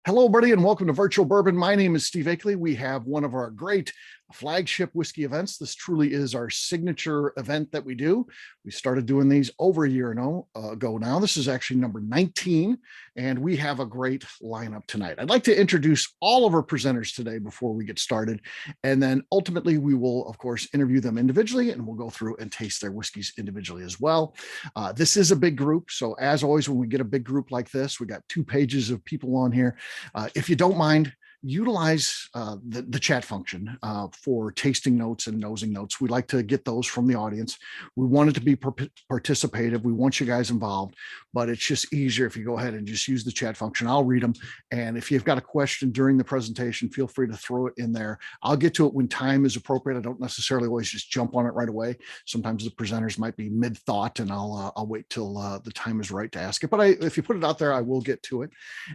Hello, everybody, and welcome to Virtual Bourbon. My name is Steve Akley. We have one of our great flagship whiskey events. This truly is our signature event that we do. We started doing these over a year ago now. This is actually number 19, and we have a great lineup tonight. I'd like to introduce all of our presenters today before we get started, and then ultimately we will, of course, interview them individually, and we'll go through and taste their whiskeys individually as well. This is a big group, so as always, when we get a big group like this, we got 2 pages of people on here. If you don't mind, utilize the chat function for tasting notes and nosing notes. We like to get those from the audience. We want it to be participative. We want you guys involved, but it's just easier if you go ahead and just use the chat function. I'll read them. And if you've got a question during the presentation, feel free to throw it in there. I'll get to it when time is appropriate. I don't necessarily always just jump on it right away. Sometimes the presenters might be mid-thought, and I'll wait till the time is right to ask it. But if you put it out there, I will get to it.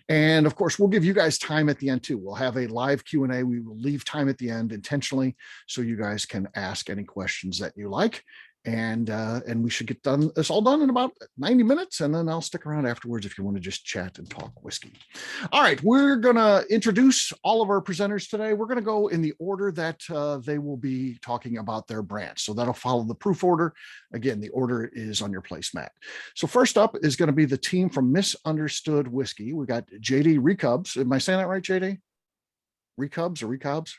And of course, we'll give you guys time at the end too. We'll have a live Q&A. We will leave time at the end intentionally so you guys can ask any questions that you like. And we should get this all done in about 90 minutes, and then I'll stick around afterwards if you want to just chat and talk whiskey. All right, we're going to introduce all of our presenters today. We're going to go in the order that they will be talking about their brand. So that'll follow the proof order. Again, the order is on your placemat. So first up is going to be the team from Misunderstood Whiskey. We got JD Recobs. Am I saying that right, JD? Recobs or Recobs?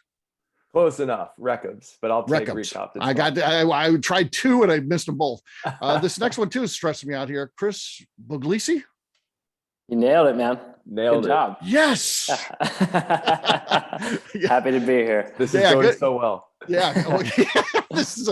Close enough, Recobs, but I'll take Recobs. I tried 2 and I missed them both. This next one too is stressing me out here. Chris Buglisi. You nailed it, man. Nailed Good job. Yes. Happy to be here. This is going so well. Yeah. This is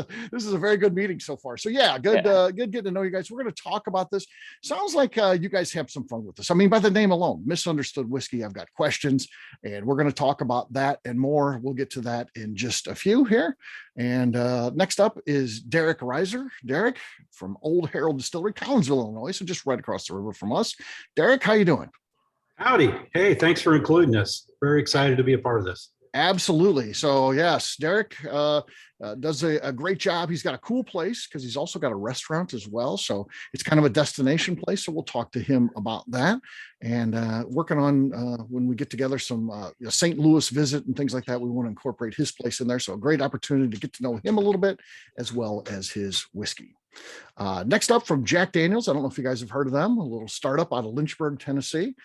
a very good meeting so far. So yeah, good getting to know you guys. We're going to talk about this. Sounds like you guys have some fun with this. I mean, by the name alone, Misunderstood Whiskey. I've got questions, and we're going to talk about that and more. We'll get to that in just a few here. And next up is Derik Reiser. Derrick from Old Herald Distillery, Collinsville, Illinois, so just right across the river from us. Derrick, how you doing? Howdy. Hey, thanks for including us. Very excited to be a part of this. Absolutely. So yes, Derrick does a great job. He's got a cool place because he's also got a restaurant as well. So it's kind of a destination place. So we'll talk to him about that, and working on when we get together some St. Louis visit and things like that. We want to incorporate his place in there. So a great opportunity to get to know him a little bit as well as his whiskey. Next up from Jack Daniels. I don't know if you guys have heard of them. A little startup out of Lynchburg, Tennessee.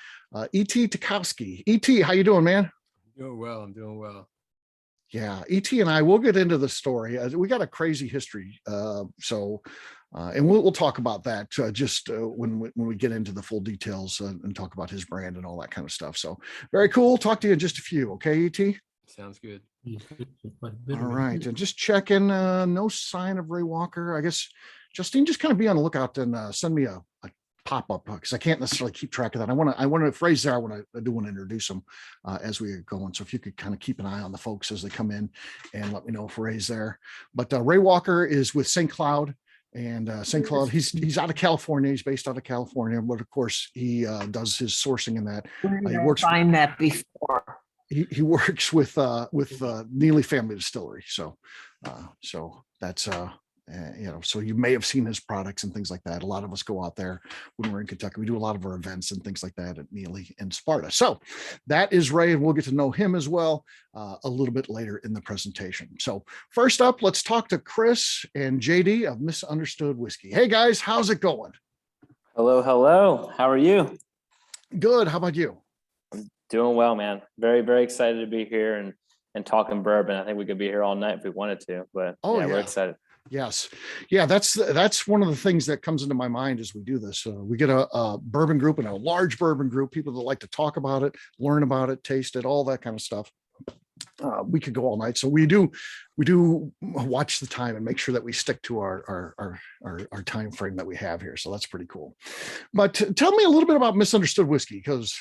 E.T. Tecosky. E.T., how you doing, man? I'm doing well. Yeah, E.T. and I, we'll get into the story. We got a crazy history. And we'll talk about that just when we get into the full details and talk about his brand and all that kind of stuff. So very cool. Talk to you in just a few. Okay, E.T.? Sounds good. All right. And just checking, no sign of Ray Walker. I guess, Justine, just kind of be on the lookout and send me a pop-up because I can't necessarily keep track of that. I want to phrase there. I do want to introduce them as we go on. So if you could kind of keep an eye on the folks as they come in and let me know if Ray's there. But Ray Walker is with St. Cloud, and St. Cloud, he's out of California. He's based out of California, but of course he does his sourcing in that. He works. Find that before. He works with Neely Family Distillery. So that's so you may have seen his products and things like that. A lot of us go out there when we're in Kentucky. We do a lot of our events and things like that at Neely and Sparta. So that is Ray, and we'll get to know him as well a little bit later in the presentation. So first up, let's talk to Chris and JD of Misunderstood Whiskey. Hey guys, how's it going? Hello. How are you? Good. How about you? I'm doing well, man. Very, very excited to be here and talking bourbon. I think we could be here all night if we wanted to, but we're excited. Yes. Yeah, that's one of the things that comes into my mind as we do this. We get a bourbon group and a large bourbon group, people that like to talk about it, learn about it, taste it, all that kind of stuff. We could go all night. So we do watch the time and make sure that we stick to our time frame that we have here. So that's pretty cool. But tell me a little bit about Misunderstood Whiskey, because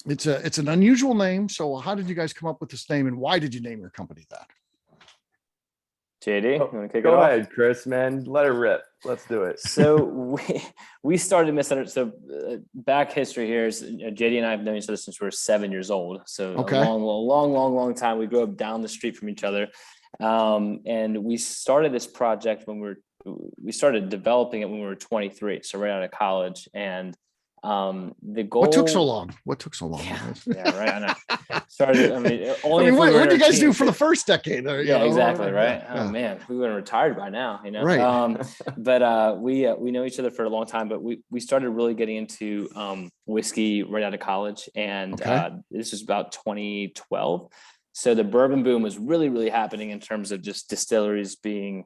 it's an unusual name. So how did you guys come up with this name, and why did you name your company that? JD, you want to kick it off? Go off? ahead, Chris, man. Let it rip. Let's do it. So we started Misunderstood. So back history here is JD and I have known each other since we were 7 years old. So a long time. We grew up down the street from each other. And we started this project when we started developing it when we were 23. So right out of college. And The goal. What took so long? What took so long? Yeah, right. I know. Started. I mean, only I mean, if we what were did you guys do team. for the first decade? Yeah, exactly. Right. Yeah. Oh man, we would have retired by now, you know. Right. But we know each other for a long time. But we started really getting into whiskey right out of college, and this was about 2012. So the bourbon boom was really happening in terms of just distilleries being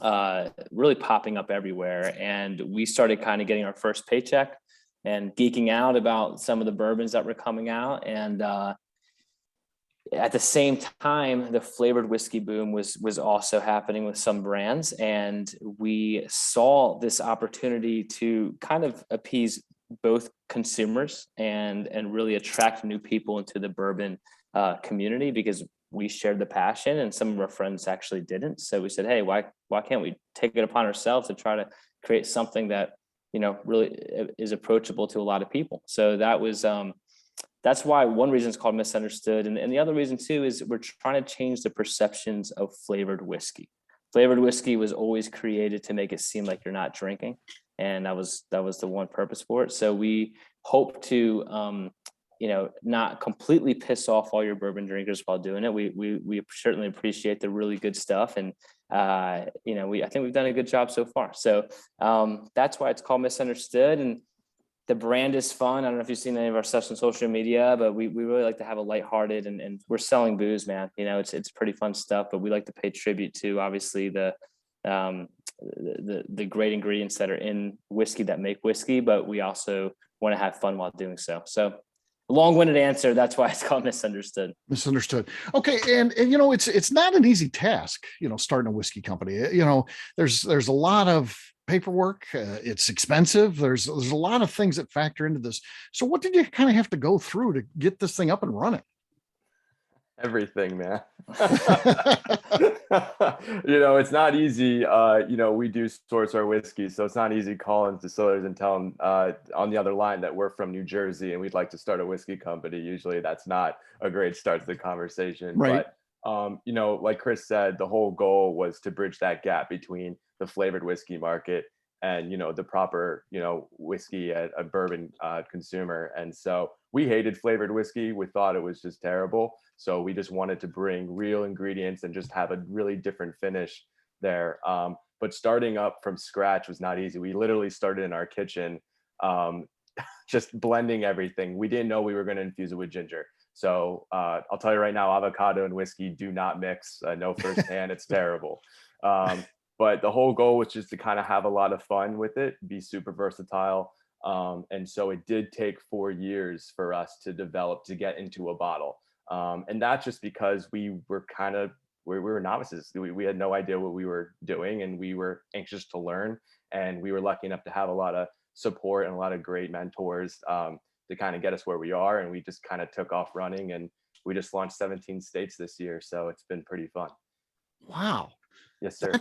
really popping up everywhere, and we started kind of getting our first paycheck and geeking out about some of the bourbons that were coming out. And at the same time, the flavored whiskey boom was also happening with some brands. And we saw this opportunity to kind of appease both consumers and really attract new people into the bourbon community, because we shared the passion and some of our friends actually didn't. So we said, hey, why can't we take it upon ourselves to try to create something that, you know, really is approachable to a lot of people. So that was, that's why one reason it's called Misunderstood. And the other reason too, is we're trying to change the perceptions of flavored whiskey. Flavored whiskey was always created to make it seem like you're not drinking. And that was the one purpose for it. So we hope to, you know, not completely piss off all your bourbon drinkers while doing it. We certainly appreciate the really good stuff. And, you know, I think we've done a good job so far. So that's why it's called Misunderstood. And the brand is fun. I don't know if you've seen any of our stuff on social media, but we really like to have a lighthearted, and we're selling booze, man. You know, it's pretty fun stuff, but we like to pay tribute to obviously the great ingredients that are in whiskey that make whiskey, but we also want to have fun while doing so. So long-winded answer. That's why it's called Misunderstood. Misunderstood. Okay. And you know, it's not an easy task, you know, starting a whiskey company. You know, there's a lot of paperwork. It's expensive. There's a lot of things that factor into this. So what did you kind of have to go through to get this thing up and running? Everything, man. You know, it's not easy. You know, we do source our whiskey, so it's not easy calling distillers and tell them on the other line that we're from New Jersey and we'd like to start a whiskey company. Usually that's not a great start to the conversation. Right. But, you know, like Chris said, the whole goal was to bridge that gap between the flavored whiskey market and, you know, the proper, you know, whiskey at a bourbon consumer. And so we hated flavored whiskey. We thought it was just terrible. So we just wanted to bring real ingredients and just have a really different finish there. But starting up from scratch was not easy. We literally started in our kitchen, just blending everything. We didn't know we were going to infuse it with ginger. So I'll tell you right now, avocado and whiskey do not mix. I know firsthand, it's terrible. But the whole goal was just to kind of have a lot of fun with it, be super versatile. And so it did take 4 years for us to develop, to get into a bottle. And that's just because we were we were novices. We had no idea what we were doing, and we were anxious to learn. And we were lucky enough to have a lot of support and a lot of great mentors to kind of get us where we are. And we just kind of took off running, and we just launched 17 states this year. So it's been pretty fun. Wow. Yes, sir.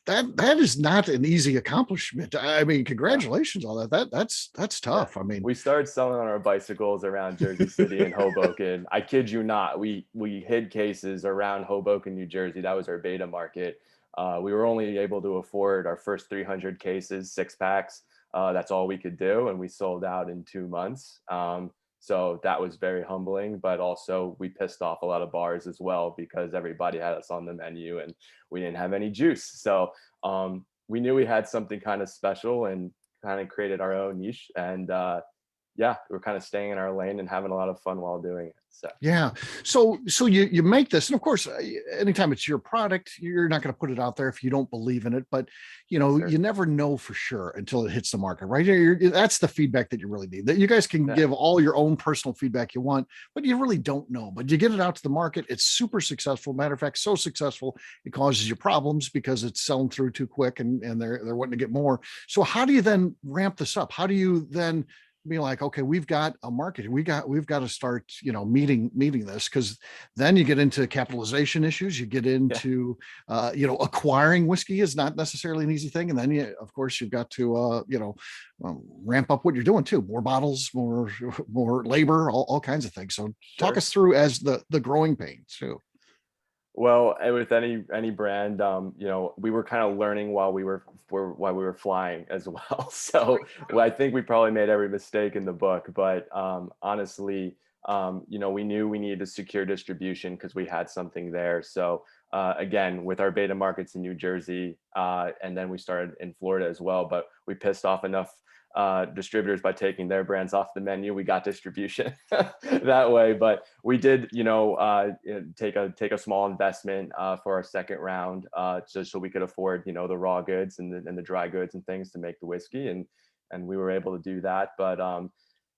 That is not an easy accomplishment. I mean, congratulations on that. That's tough. Yeah. I mean, we started selling on our bicycles around Jersey City and Hoboken. I kid you not. We hid cases around Hoboken, New Jersey. That was our beta market. We were only able to afford our first 300 cases, 6-packs. That's all we could do, and we sold out in 2 months. So that was very humbling, but also we pissed off a lot of bars as well, because everybody had us on the menu and we didn't have any juice. So we knew we had something kind of special and kind of created our own niche. And yeah, we're kind of staying in our lane and having a lot of fun while doing it. So yeah. So you make this, and of course, anytime it's your product, you're not going to put it out there if you don't believe in it. But you know, Sure. You never know for sure until it hits the market, right? That's the feedback that you really need. That you guys can give all your own personal feedback you want, but you really don't know. But you get it out to the market, it's super successful. Matter of fact, so successful it causes you problems because it's selling through too quick, and they're wanting to get more. So how do you then ramp this up? How do you then be like, okay, we've got a market, we've got to start, you know, meeting this, because then you get into capitalization issues, you get into you know, acquiring whiskey is not necessarily an easy thing, and then of course you've got to you know, ramp up what you're doing too, more bottles, more labor, all kinds of things. So talk us through as the growing pains too. Well, and with any brand, you know, we were kind of learning while we were flying as well. So well, I think we probably made every mistake in the book, but honestly, you know, we knew we needed to secure distribution because we had something there. So again, with our beta markets in New Jersey, and then we started in Florida as well, but we pissed off enough distributors by taking their brands off the menu. We got distribution that way, but we did, you know, take a small investment for our second round, just so we could afford, you know, the raw goods and the dry goods and things to make the whiskey, and we were able to do that. But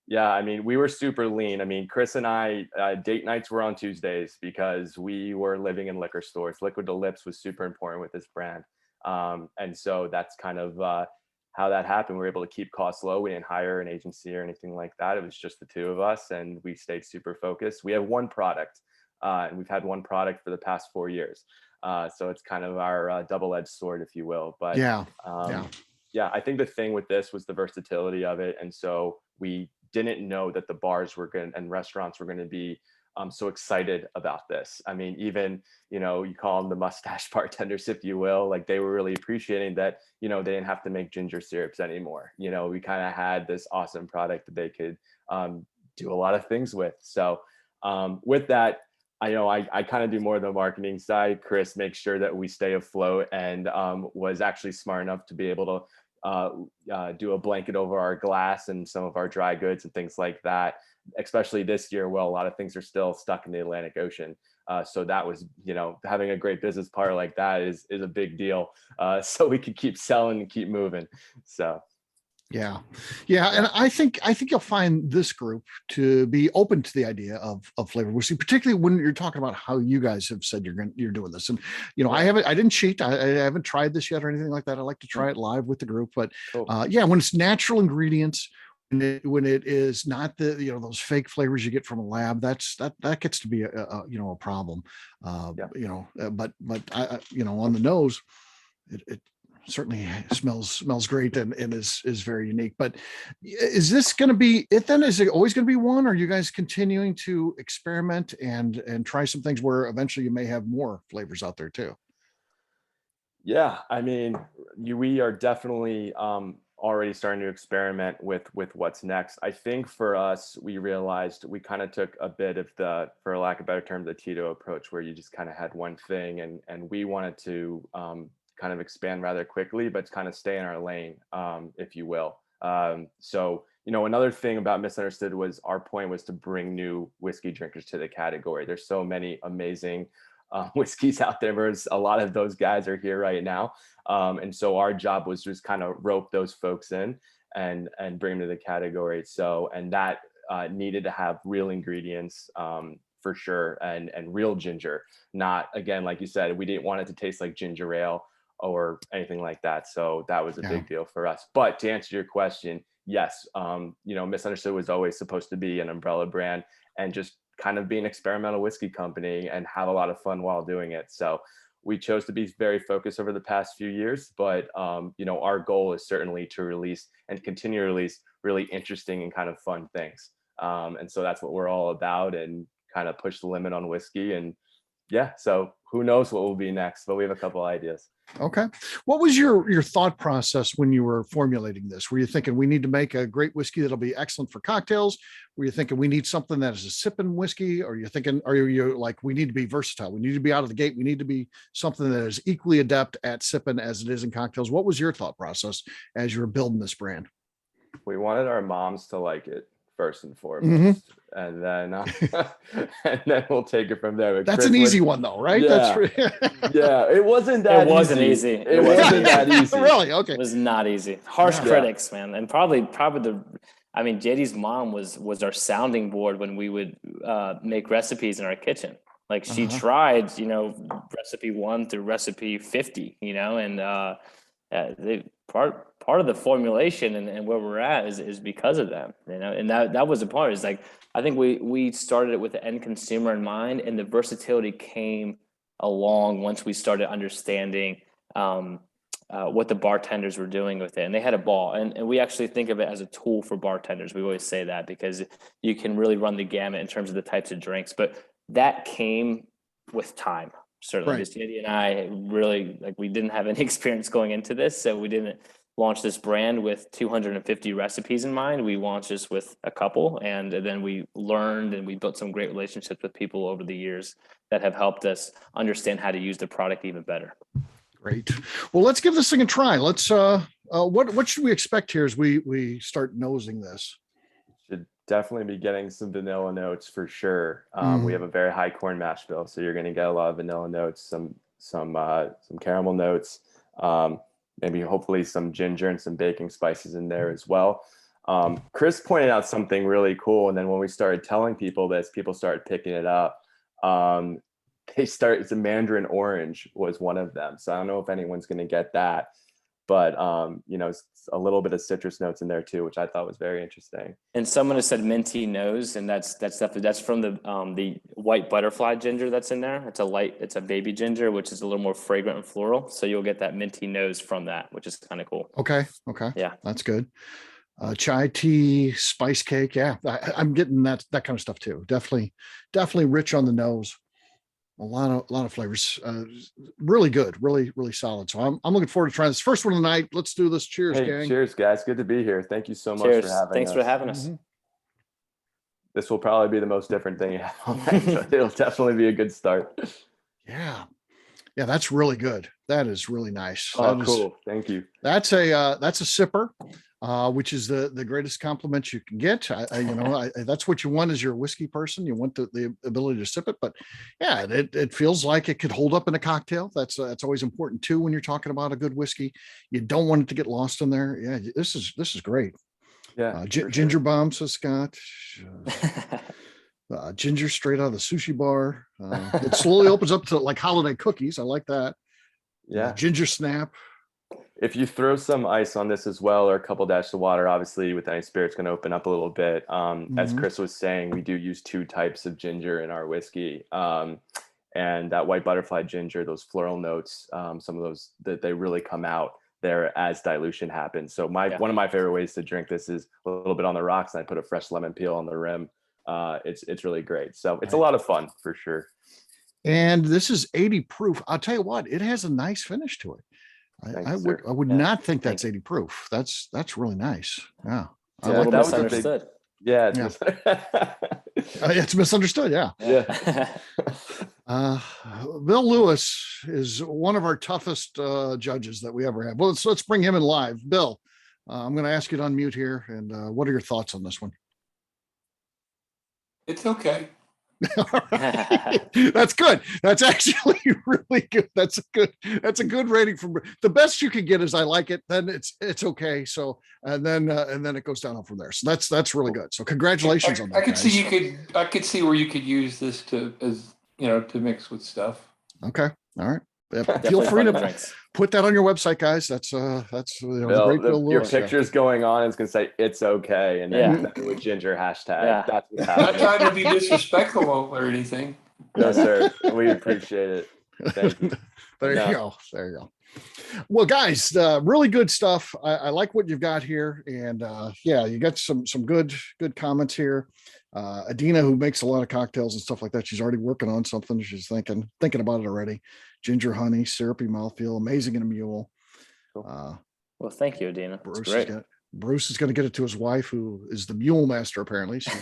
yeah, I mean, we were super lean. I mean, Chris and I, date nights were on Tuesdays because we were living in liquor stores. Liquid to lips was super important with this brand, and so that's kind of how that happened. We were able to keep costs low. We didn't hire an agency or anything like that. It was just the two of us, and we stayed super focused. We have one product, and we've had one product for the past 4 years. So it's kind of our double-edged sword, if you will. But Yeah. Yeah, I think the thing with this was the versatility of it. And so we didn't know that the bars were going and restaurants were going to be so excited about this. I mean, even, you know, you call them the mustache bartenders, if you will, like they were really appreciating that, you know, they didn't have to make ginger syrups anymore. You know, we kind of had this awesome product that they could do a lot of things with. So with that, I kind of do more of the marketing side. Chris makes sure that we stay afloat, and was actually smart enough to be able to do a blanket over our glass and some of our dry goods and things like that, especially this year. Well, a lot of things are still stuck in the Atlantic Ocean. So that was, you know, having a great business partner like that is a big deal. So we could keep selling and keep moving. So. Yeah. And I think you'll find this group to be open to the idea of flavored whiskey, particularly when you're talking about how you guys have said you're doing this. And, you know, I didn't cheat. I haven't tried this yet or anything like that. I like to try it live with the group, but yeah, when it's natural ingredients, when it is not the, you know, those fake flavors you get from a lab, that gets to be a problem. You know, but I, you know, on the nose, it certainly smells great and is very unique. But is this going to be it then? Is it always going to be one? Or are you guys continuing to experiment and try some things where eventually you may have more flavors out there too? Yeah, I mean, we are definitely already starting to experiment with what's next. I think for us, we realized we kind of took a bit of the, for lack of a better term, the Tito approach, where you just kind of had one thing, and we wanted to kind of expand rather quickly, but kind of stay in our lane, if you will. So, you know, another thing about Misunderstood was our point was to bring new whiskey drinkers to the category. There's so many amazing whiskeys out there. Whereas a lot of those guys are here right now. And so our job was just kind of rope those folks in and bring them to the category. So, and that needed to have real ingredients, for sure. And real ginger, not, again, like you said, we didn't want it to taste like ginger ale or anything like that. So that was a big deal for us. But to answer your question, yes, you know, Misunderstood was always supposed to be an umbrella brand and just kind of be an experimental whiskey company and have a lot of fun while doing it. So we chose to be very focused over the past few years, but you know, our goal is certainly to release and continue to release really interesting and kind of fun things. And so that's what we're all about, and kind of push the limit on whiskey. And yeah, so who knows what will be next, but we have a couple ideas. Okay. What was your thought process when you were formulating this? Were you thinking we need to make a great whiskey that'll be excellent for cocktails? Were you thinking we need something that is a sipping whiskey? Or are you like, we need to be versatile? We need to be out of the gate. We need to be something that is equally adept at sipping as it is in cocktails. What was your thought process as you were building this brand? We wanted our moms to like it first and foremost, and then we'll take it from there. But that's an easy one though, right? Yeah, yeah. It wasn't that. It wasn't easy. It wasn't that easy. Really? Okay. It was not easy. Harsh critics, man, and probably I mean, JD's mom was our sounding board when we would make recipes in our kitchen. Like she tried, you know, recipe 1 through recipe 50, you know, and part of the formulation and where we're at is because of them, you know, and that was a part. Is like, I think we started it with the end consumer in mind, and the versatility came along once we started understanding what the bartenders were doing with it, and they had a ball. And we actually think of it as a tool for bartenders. We always say that because you can really run the gamut in terms of the types of drinks, but that came with time. certainly. Right. Just JD and I really, like, we didn't have any experience going into this, so we didn't launch this brand with 250 recipes in mind. We launched this with a couple, and then we learned and we built some great relationships with people over the years that have helped us understand how to use the product even better. Great. Well, let's give this thing a try. Let's what should we expect here as we start nosing this? Should definitely be getting some vanilla notes for sure. We have a very high corn mash bill, so you're going to get a lot of vanilla notes, some caramel notes, maybe hopefully some ginger and some baking spices in there as well. Chris pointed out something really cool, and then when we started telling people this, people started picking it up. It's a mandarin orange was one of them. So I don't know if anyone's going to get that, but it's a little bit of citrus notes in there too, which I thought was very interesting. And someone has said minty nose, and that's from the white butterfly ginger that's in there. It's a baby ginger, which is a little more fragrant and floral. So you'll get that minty nose from that, which is kind of cool. Okay. Yeah. That's good. Chai tea, spice cake. Yeah. I'm getting that kind of stuff too. Definitely rich on the nose. A lot of flavors. Really good, really solid. So I'm looking forward to trying this first one tonight. Let's do this. Cheers, gang. Cheers, guys. Good to be here. Thank you so much Cheers. for having Thanks us. for having us. This will probably be the most different thing you have all night, so it'll definitely be a good start. Yeah, that's really good. That is really nice. Oh, cool. Thank you. That's a sipper, which is the greatest compliment you can get. That's what you want as you're a whiskey person. You want the ability to sip it, but yeah, it feels like it could hold up in a cocktail. That's always important too when you're talking about a good whiskey. You don't want it to get lost in there. Yeah, this is great. Yeah, ginger bomb, says Scott. Ginger straight out of the sushi bar. It slowly opens up to like holiday cookies. I like that. Yeah, ginger snap. If you throw some ice on this as well, or a couple dashes of water, obviously with any spirit, it's going to open up a little bit. As Chris was saying, we do use 2 types of ginger in our whiskey. And that white butterfly ginger, those floral notes, some of those that they really come out there as dilution happens. So one of my favorite ways to drink this is a little bit on the rocks, and I put a fresh lemon peel on the rim. It's really great. So it's a lot of fun for sure. And this is 80 proof. I'll tell you what, it has a nice finish to it. I would not think that's 80 proof. That's really nice. Yeah. It's a little misunderstood. It's misunderstood. Yeah. Bill Lewis is one of our toughest judges that we ever have. Well, let's bring him in live. Bill, I'm going to ask you to unmute here. And what are your thoughts on this one? It's okay. That's good. That's actually really good. That's a good rating from the best you could get is I like it. Then it's okay. So and then it goes down from there. So that's really good. So congratulations on that. I could see where you could use this to mix with stuff. Okay. All right. Feel free to put that on your website, guys. That's Bill, your picture's going on. It's going to say it's okay, and then with ginger hashtag. Yeah. That's what's I'm happening. not trying to be disrespectful or anything. No, sir. We appreciate it. Thank you. There you go. Well, guys, really good stuff. I like what you've got here, and you got some good comments here. Adina, who makes a lot of cocktails and stuff like that, she's already working on something. She's thinking about it already. Ginger honey, syrupy mouthfeel, amazing in a mule. Well, thank you, Adina. Bruce is going to get it to his wife, who is the mule master, apparently. She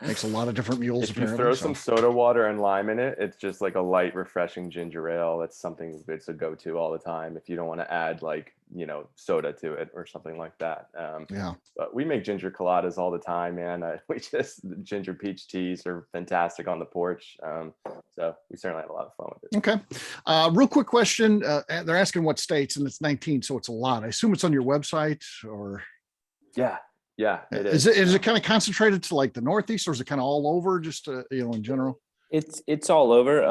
makes a lot of different mules. If you throw some soda water and lime in it, it's just like a light, refreshing ginger ale. That's something that's a go-to all the time if you don't want to add soda to it or something like that. But we make ginger coladas all the time, man. The ginger peach teas are fantastic on the porch. So we certainly have a lot of fun with it. Okay. Real quick question. They're asking what states, and it's 19, so it's a lot. I assume it's on your website or. Yeah, it is. Is it kind of concentrated to like the Northeast, or is it kind of all over just, in general? It's all over.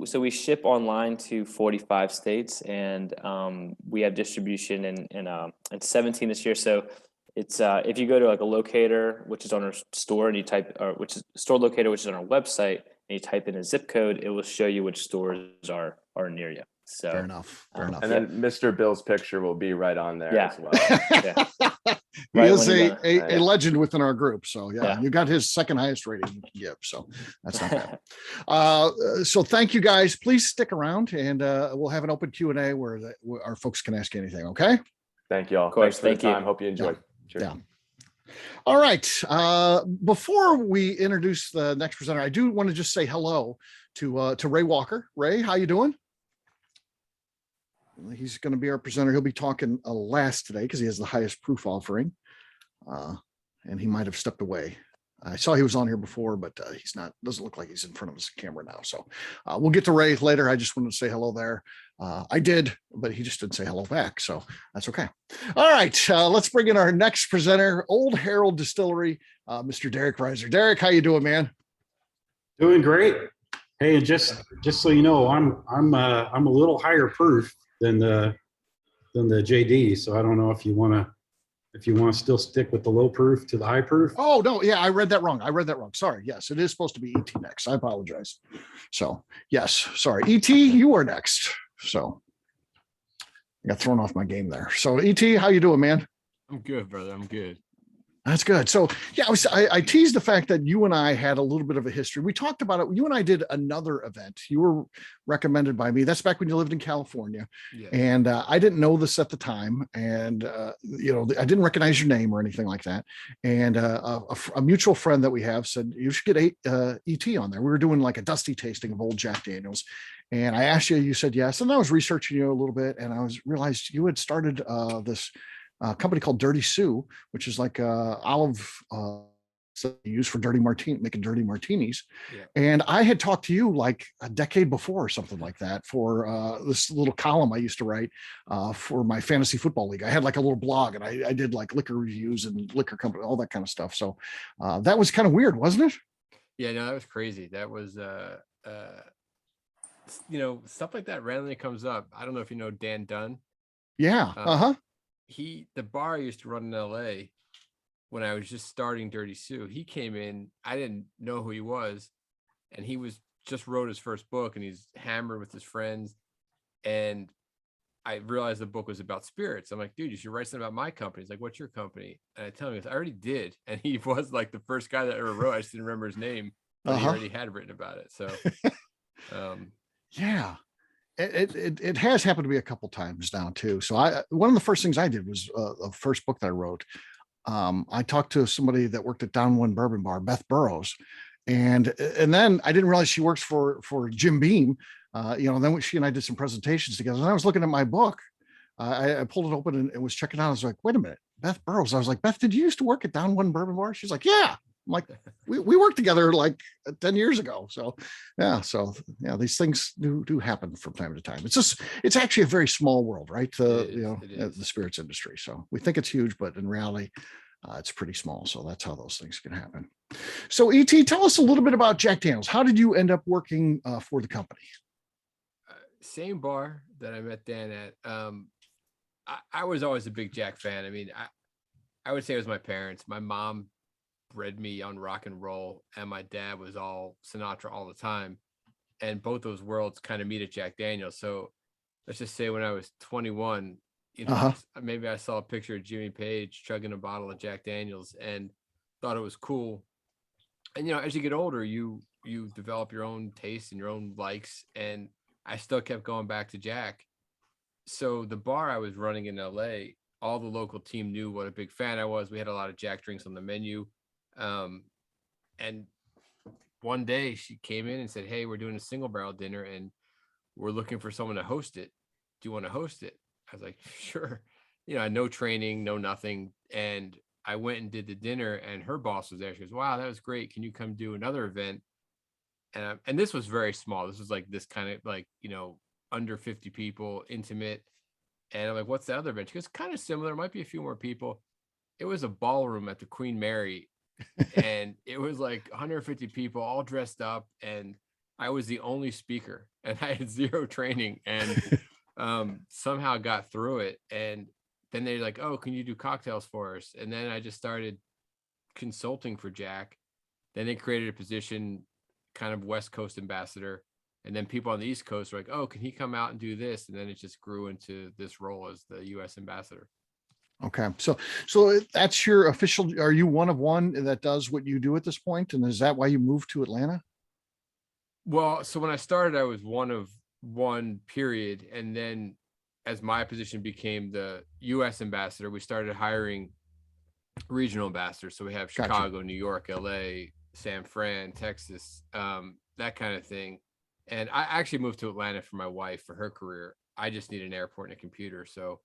So we ship online to 45 states, and we have distribution in 17 this year. So it's if you go to like a locator, which is on our store, and you type, which is store locator, which is on our website, and you type in a zip code, it will show you which stores are near you. So Fair enough. Fair enough. And then Mr. Bill's picture will be right on there Yeah. as well. Yeah. He Right is when you a legend within our group. So yeah, Yeah. you got his second highest rating you can give. So that's not bad. So thank you guys. Please stick around and we'll have an open Q&A where our folks can ask anything. Okay. Thank you all. Of course, Thanks for thank the you. time. Hope you enjoyed. Cheers. Yeah. All right. Before we introduce the next presenter, I do want to just say hello to Ray Walker. Ray, how you doing? He's going to be our presenter. He'll be talking last today because he has the highest proof offering, and he might have stepped away. I saw he was on here before, but he's not. Doesn't look like he's in front of his camera now. So we'll get to Ray later. I just wanted to say hello there. I did, but he just didn't say hello back, so that's okay. All right, let's bring in our next presenter, Old Herald Distillery, Mr. Derrick Riser. Derrick, how you doing, man? Doing great. Hey, and just so you know, I'm a little higher proof than the JD. So I don't know if you want to still stick with the low proof to the high proof. Oh no, yeah, I read that wrong. Sorry. Yes, it is supposed to be ET next. I apologize. So yes, sorry, ET, you are next. So I got thrown off my game there. So ET, how you doing, man? I'm good, brother. I'm good. That's good. So yeah, I teased the fact that you and I had a little bit of a history. We talked about it. You and I did another event. You were recommended by me. That's back when you lived in California. Yeah. And I didn't know this at the time. And, I didn't recognize your name or anything like that. And a mutual friend that we have said, you should get ET on there. We were doing like a dusty tasting of old Jack Daniels. And I asked you, you said yes. And I was researching you a little bit. And I realized you had started this company called Dirty Sue, which is like olive used for making dirty martinis. Yeah. And I had talked to you like a decade before or something like that for this little column I used to write for my fantasy football league. I had like a little blog and I did like liquor reviews and liquor company, all that kind of stuff. So that was kind of weird, wasn't it? Yeah, no, that was crazy. That was stuff like that randomly comes up. I don't know if you know Dan Dunn. Yeah. The bar I used to run in LA when I was just starting Dirty Sue, he came in, I didn't know who he was, and he just wrote his first book and he's hammered with his friends. And I realized the book was about spirits. I'm like, dude, you should write something about my company. He's like, what's your company? And I tell him, I already did. And he was like the first guy that ever wrote. I just didn't remember his name, but he already had written about it. So yeah. It has happened to me a couple times now too. So one of the first things I did was the first book that I wrote. I talked to somebody that worked at Down One Bourbon Bar, Beth Burrows, and then I didn't realize she works for Jim Beam. Then she and I did some presentations together. And I was looking at my book. I pulled it open and was checking out. I was like, wait a minute, Beth Burrows. I was like, Beth, did you used to work at Down One Bourbon Bar? She's like, yeah. I'm like, we worked together like 10 years ago. So yeah, these things do happen from time to time. It's actually a very small world, right? The spirits industry. So we think it's huge, but in reality, it's pretty small. So that's how those things can happen. So ET, tell us a little bit about Jack Daniels. How did you end up working for the company? Same bar that I met Dan at. I was always a big Jack fan. I mean, I would say it was my parents. My mom bred me on rock and roll, and my dad was all Sinatra all the time, and both those worlds kind of meet at Jack Daniels. So let's just say when I was 21, maybe I saw a picture of Jimmy Page chugging a bottle of Jack Daniels and thought it was cool. And as you get older, you develop your own taste and your own likes, and I still kept going back to Jack. So the bar I was running in LA, all the local team knew what a big fan I was. We had a lot of Jack drinks on the menu. And one day she came in and said, hey, we're doing a single barrel dinner and we're looking for someone to host it. Do you want to host it? I was like, sure. No training, no nothing. And I went and did the dinner and her boss was there. She goes, wow, that was great. Can you come do another event? And this was very small. This was like this kind of like, under 50 people, intimate. And I'm like, what's the other event? She goes, kind of similar. Might be a few more people. It was a ballroom at the Queen Mary. And it was like 150 people all dressed up, and I was the only speaker, and I had zero training, and somehow got through it. And then they're like, oh, can you do cocktails for us? And then I just started consulting for Jack. Then they created a position, kind of West Coast ambassador. And then people on the East Coast were like, oh, can he come out and do this? And then it just grew into this role as the U.S. ambassador. Okay. So that's your official, are you one of one that does what you do at this point? And is that why you moved to Atlanta? Well, so when I started, I was one of one, period. And then as my position became the U.S. ambassador, we started hiring regional ambassadors. So we have Gotcha. Chicago, New York, LA, San Fran, Texas, that kind of thing. And I actually moved to Atlanta for my wife for her career. I just need an airport and a computer, so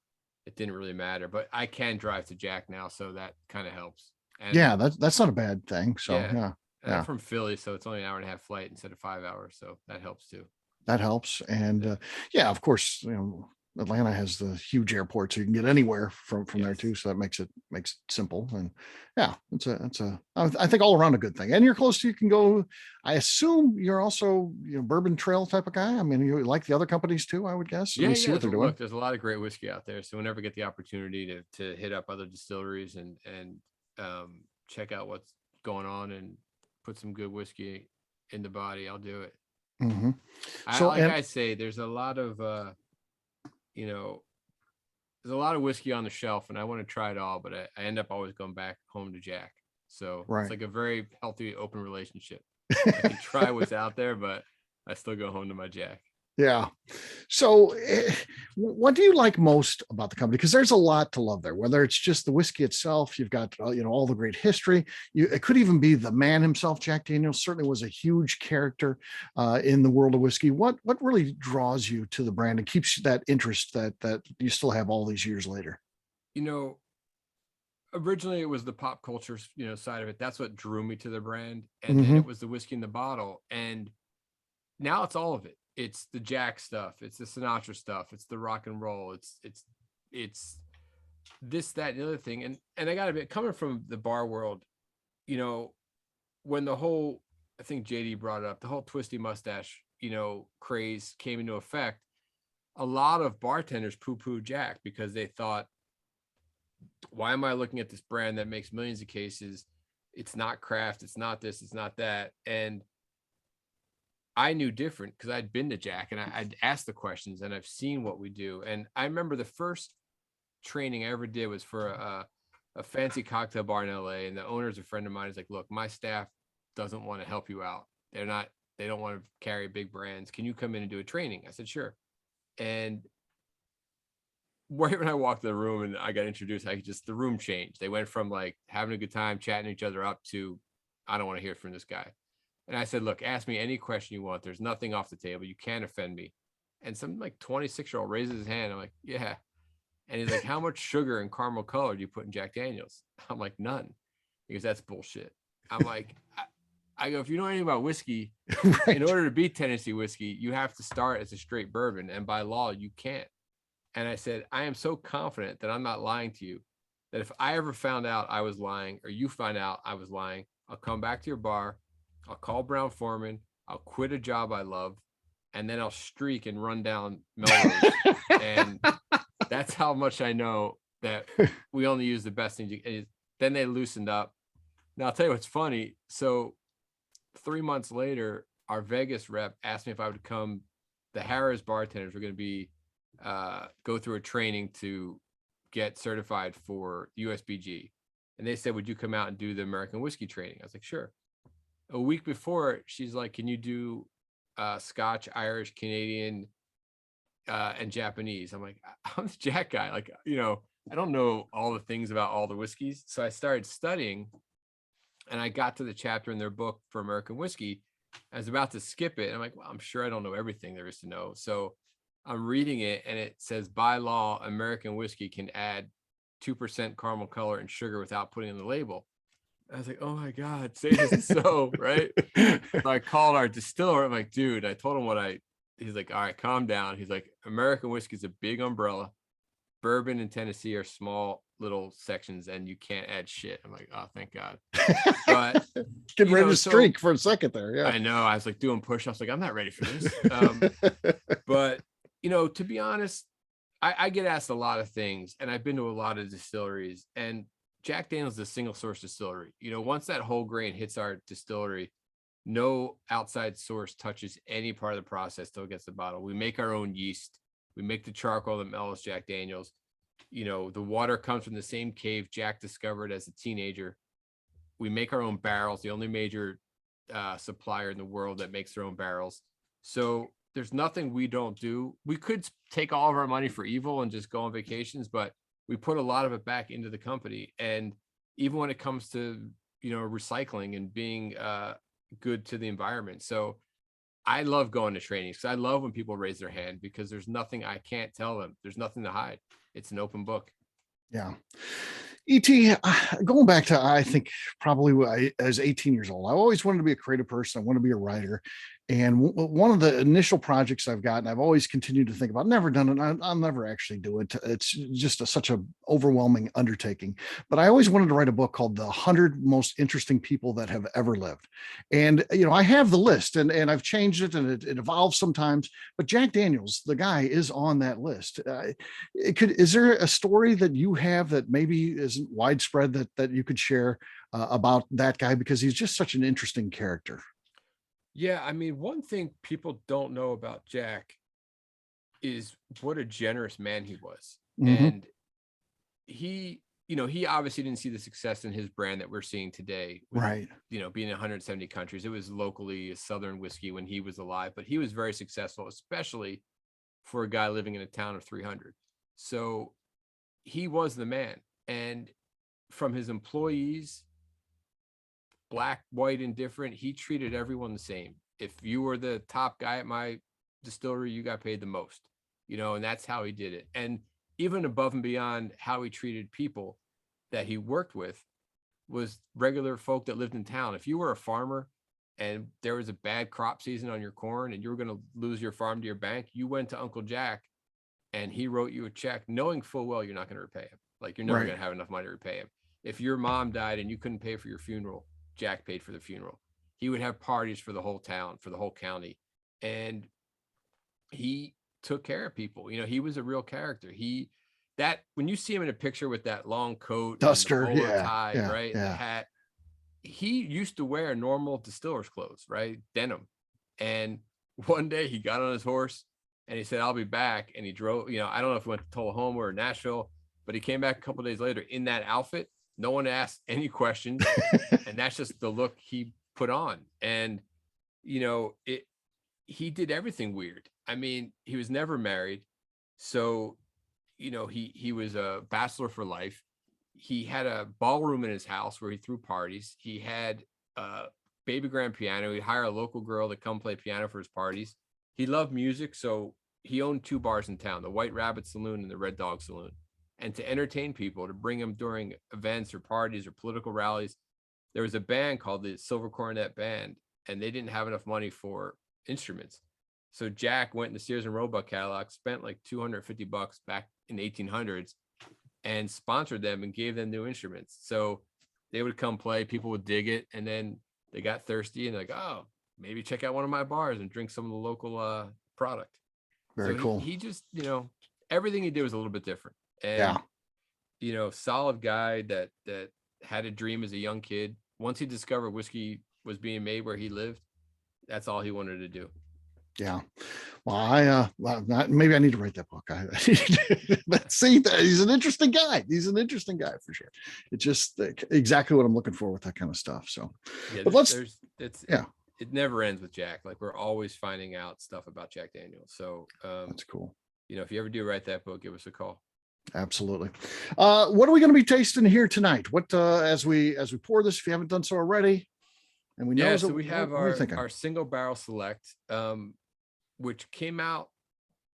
it didn't really matter. But I can drive to Jack now, so that kind of helps. And Yeah, that's not a bad thing. So Yeah. yeah. I'm from Philly, so it's only an hour and a half flight instead of 5 hours, so that helps too. That helps. And yeah, of course, Atlanta has the huge airport, so you can get anywhere from there Yes. too. So that makes it simple. And yeah, I think all around a good thing. And you're close to, you can go. I assume you're also, bourbon trail type of guy. I mean, you like the other companies too, I would guess. Yeah, See what they're doing. Look, there's a lot of great whiskey out there, so whenever I get the opportunity to hit up other distilleries and check out what's going on and put some good whiskey in the body, I'll do it. Mm-hmm. I say, there's a lot of there's a lot of whiskey on the shelf, and I want to try it all, but I end up always going back home to Jack. So It's like a very healthy, open relationship. I can try what's out there, but I still go home to my Jack. Yeah. So what do you like most about the company? Because there's a lot to love there, whether it's just the whiskey itself, you've got, all the great history. It could even be the man himself. Jack Daniel's certainly was a huge character in the world of whiskey. What really draws you to the brand and keeps that interest that you still have all these years later? Originally it was the pop culture, side of it. That's what drew me to the brand. And then it was the whiskey in the bottle. And now it's all of it. It's the Jack stuff. It's the Sinatra stuff. It's the rock and roll. It's this, that, and the other thing. And I gotta be, coming from the bar world, when the whole, I think JD brought it up, the whole twisty mustache, craze came into effect, a lot of bartenders poo-poo Jack because they thought, why am I looking at this brand that makes millions of cases? It's not craft. It's not this. It's not that. And I knew different because I'd been to Jack and I'd asked the questions and I've seen what we do. And I remember the first training I ever did was for a fancy cocktail bar in LA. And the owner's a friend of mine. He's like, look, my staff doesn't want to help you out. They don't want to carry big brands. Can you come in and do a training? I said, sure. And right when I walked in the room and I got introduced, the room changed. They went from like having a good time, chatting each other up to, I don't want to hear from this guy. And I said, look, ask me any question you want. There's nothing off the table. You can't offend me. And some like 26-year-old raises his hand. I'm like, yeah. And he's like, how much sugar and caramel color do you put in Jack Daniels? I'm like, none. He goes, that's bullshit. I'm like, I go, if you know anything about whiskey, Right. in order to be Tennessee whiskey, you have to start as a straight bourbon. And by law, you can't. And I said, I am so confident that I'm not lying to you, that if I ever found out I was lying or you find out I was lying, I'll come back to your bar. I'll call Brown Foreman. I'll quit a job I love. And then I'll streak and run down Melrose. And that's how much I know that we only use the best things. And then they loosened up. Now, I'll tell you what's funny. So 3 months later, our Vegas rep asked me if I would come. The Harris bartenders were going to be go through a training to get certified for USBG. And they said, would you come out and do the American whiskey training? I was like, sure. A week before, she's like, can you do Scotch, Irish, Canadian, and Japanese? I'm like, I'm the Jack guy. Like, I don't know all the things about all the whiskeys. So I started studying and I got to the chapter in their book for American whiskey. I was about to skip it. And I'm like, well, I'm sure I don't know everything there is to know. So I'm reading it and it says, by law, American whiskey can add 2% caramel color and sugar without putting on the label. I was like, oh my God, say this is so, right? So I called our distiller. I'm like, dude, I told him he's like, all right, calm down. He's like, American whiskey is a big umbrella. Bourbon and Tennessee are small little sections and you can't add shit. I'm like, oh, thank God. But getting ready to streak for a second there. Yeah. I know. I was like doing push-ups. Like, I'm not ready for this. But to be honest, I get asked a lot of things and I've been to a lot of distilleries, and Jack Daniel's is a single source distillery. Once that whole grain hits our distillery, no outside source touches any part of the process till it gets to the bottle. We make our own yeast. We make the charcoal that mellows Jack Daniels. You know, the water comes from the same cave Jack discovered as a teenager. We make our own barrels, the only major supplier in the world that makes their own barrels. So there's nothing we don't do. We could take all of our money for evil and just go on vacations, but we put a lot of it back into the company. And even when it comes to, you know, recycling and being good to the environment. So I love going to trainings because I love when people raise their hand, because there's nothing I can't tell them. There's nothing to hide. It's an open book. Yeah. E.T., going back to, I think probably as 18 years old, I always wanted to be a creative person. I want to be a writer. And one of the initial projects I've gotten, I've always continued to think about, never done it. I'll never actually do it. It's just such a overwhelming undertaking. But I always wanted to write a book called The 100 Most Interesting People That Have Ever Lived. And, you know, I have the list and I've changed it, and it evolves sometimes. But Jack Daniels, the guy, is on that list. Is there a story that you have that maybe isn't widespread that you could share about that guy? Because he's just such an interesting character. Yeah, I mean, one thing people don't know about Jack is what a generous man he was. Mm-hmm. And he, you know, he obviously didn't see the success in his brand that we're seeing today. With, right. You know, being in 170 countries. It was locally a Southern whiskey when he was alive, but he was very successful, especially for a guy living in a town of 300. So he was the man. And from his employees, black, white, indifferent, he treated everyone the same. If you were the top guy at my distillery, you got paid the most, you know, and that's how he did it. And even above and beyond how he treated people that he worked with was regular folk that lived in town. If you were a farmer and there was a bad crop season on your corn and you were going to lose your farm to your bank, you went to Uncle Jack and he wrote you a check knowing full well you're not going to repay him. Like, you're never Right. going to have enough money to repay him. If your mom died and you couldn't pay for your funeral, Jack paid for the funeral. He would have parties for the whole town, for the whole county. And he took care of people. You know, he was a real character. When you see him in a picture with that long coat, duster, and the bowler yeah, tie, yeah, right, yeah. and the hat, he used to wear normal distiller's clothes, right, denim. And one day he got on his horse and he said, "I'll be back." And he drove. You know, I don't know if he went to Tullahoma or Nashville, but he came back a couple of days later in that outfit. No one asked any questions. And that's just the look he put on. And, you know, he did everything weird. I mean, he was never married. So, you know, he was a bachelor for life. He had a ballroom in his house where he threw parties. He had a baby grand piano. He'd hire a local girl to come play piano for his parties. He loved music. So he owned 2 bars in town, the White Rabbit Saloon and the Red Dog Saloon. And to entertain people, to bring them during events or parties or political rallies, there was a band called the Silver Coronet Band, and they didn't have enough money for instruments. So Jack went in the Sears and Roebuck catalog, spent like $250 back in the 1800s, and sponsored them and gave them new instruments. So they would come play, people would dig it, and then they got thirsty and they're like, "Oh, maybe check out one of my bars and drink some of the local product." Very so cool. He just, you know, everything he did was a little bit different. And, yeah. You know, solid guy that had a dream as a young kid. Once he discovered whiskey was being made where he lived, that's all he wanted to do. Yeah. Well, maybe I need to write that book. But see, he's an interesting guy. He's an interesting guy for sure. It's just exactly what I'm looking for with that kind of stuff. So, yeah, but it never ends with Jack. Like, we're always finding out stuff about Jack Daniels. So that's cool. You know, if you ever do write that book, give us a call. Absolutely. What are we going to be tasting here tonight? What as we pour this, if you haven't done so already, and we know, so we have our single barrel select, which came out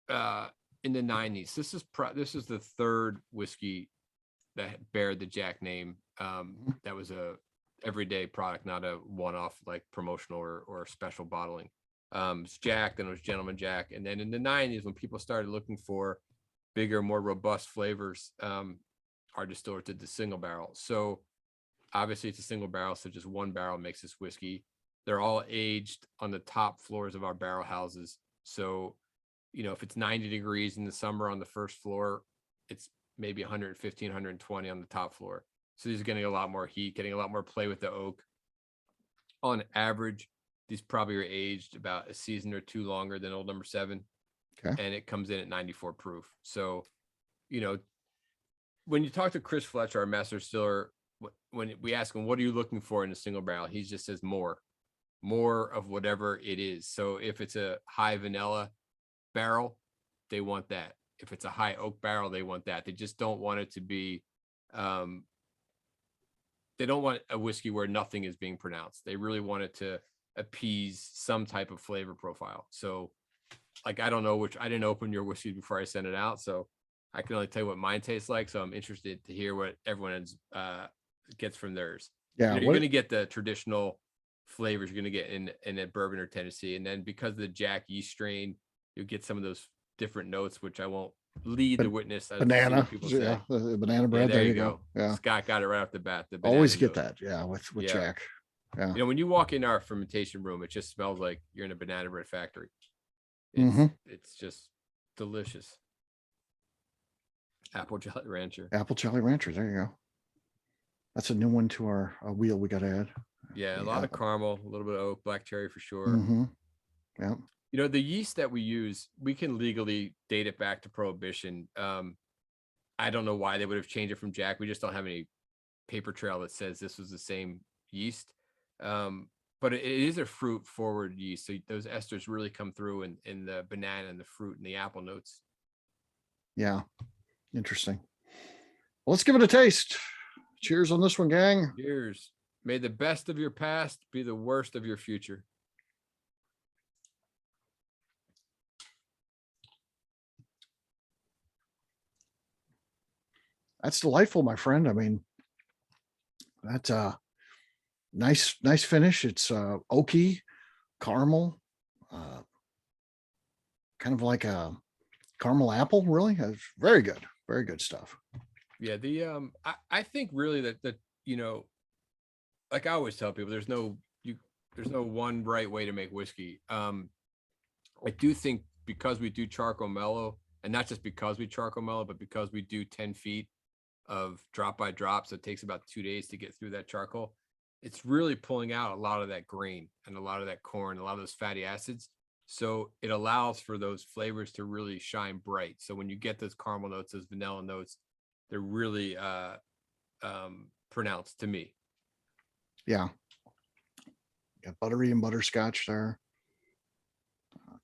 in the 90s. This is the third whiskey that bared the Jack name. That was a everyday product, not a one-off like promotional or special bottling. It's Jack, then it was Gentleman Jack, and then in the 90s when people started looking for bigger, more robust flavors, our distiller did the single barrel. So obviously it's a single barrel, so just one barrel makes this whiskey. They're all aged on the top floors of our barrel houses. So, you know, if it's 90 degrees in the summer on the first floor, it's maybe 115, 120 on the top floor. So these are getting a lot more heat, getting a lot more play with the oak. On average, these probably are aged about a season or two longer than old number 7. Okay. And it comes in at 94 proof. So, when you talk to Chris Fletcher, our master distiller, when we ask him, what are you looking for in a single barrel? He just says more of whatever it is. So if it's a high vanilla barrel, they want that. If it's a high oak barrel, they want that. They just don't want it to be, they don't want a whiskey where nothing is being pronounced. They really want it to appease some type of flavor profile. So like, I don't know I didn't open your whiskey before I sent it out. So I can only tell you what mine tastes like. So I'm interested to hear what everyone gets from theirs. Yeah. You're going to get the traditional flavors you're going to get in a bourbon or Tennessee. And then because of the Jack yeast strain, you'll get some of those different notes, which I won't lead the witness. Banana. Yeah. The banana bread. Yeah, there you go. Yeah. Scott got it right off the bat. Always get that. Yeah. With Jack. Yeah. When you walk in our fermentation room, it just smells like you're in a banana bread factory. It's just delicious. Apple Jolly Rancher. Apple Jolly Rancher. There you go. That's a new one to our wheel we got to add. Yeah, a lot of caramel, a little bit of oak, black cherry for sure. Yeah. The yeast that we use, we can legally date it back to Prohibition. I don't know why they would have changed it from Jack. We just don't have any paper trail that says this was the same yeast. But it is a fruit forward yeast. So those esters really come through in the banana and the fruit and the apple notes. Yeah. Interesting. Well, let's give it a taste. Cheers on this one, gang. Cheers. May the best of your past be the worst of your future. That's delightful, my friend. I mean, that's a nice finish. It's oaky, caramel, kind of like a caramel apple, really. It's very good stuff. Yeah, I think really that like I always tell people, there's no one right way to make whiskey. I do think because we do charcoal mellow, and not just because we charcoal mellow, but because we do 10 feet of drop by drop, so it takes about 2 days to get through that charcoal. It's really pulling out a lot of that grain and a lot of that corn, a lot of those fatty acids. So it allows for those flavors to really shine bright. So when you get those caramel notes, those vanilla notes, they're really pronounced to me. Yeah. Got buttery and butterscotch there.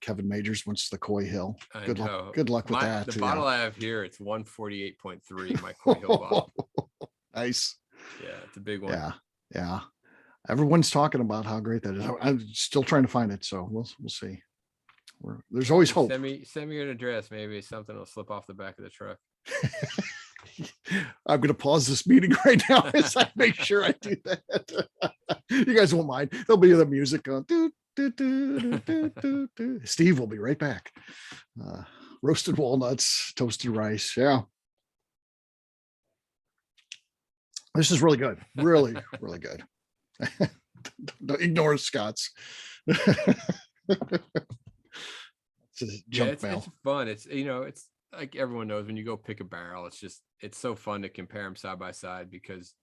Kevin Majors wants the Coy Hill. Good luck with that. The bottle I have here, it's 148.3, my Coy Hill bottle. Nice. Yeah, it's a big one. Yeah. Everyone's talking about how great that is. I'm still trying to find it, so we'll see. There's always hope. Send me an address. Maybe something will slip off the back of the truck. I'm going to pause this meeting right now as I make sure I do that. You guys won't mind. There'll be the music on. Steve will be right back. Roasted walnuts, toasted rice. Yeah. This is really good. Really, really good. Don't ignore Scott's. It's junk mail. It's fun. It's it's like everyone knows when you go pick a barrel, it's so fun to compare them side by side because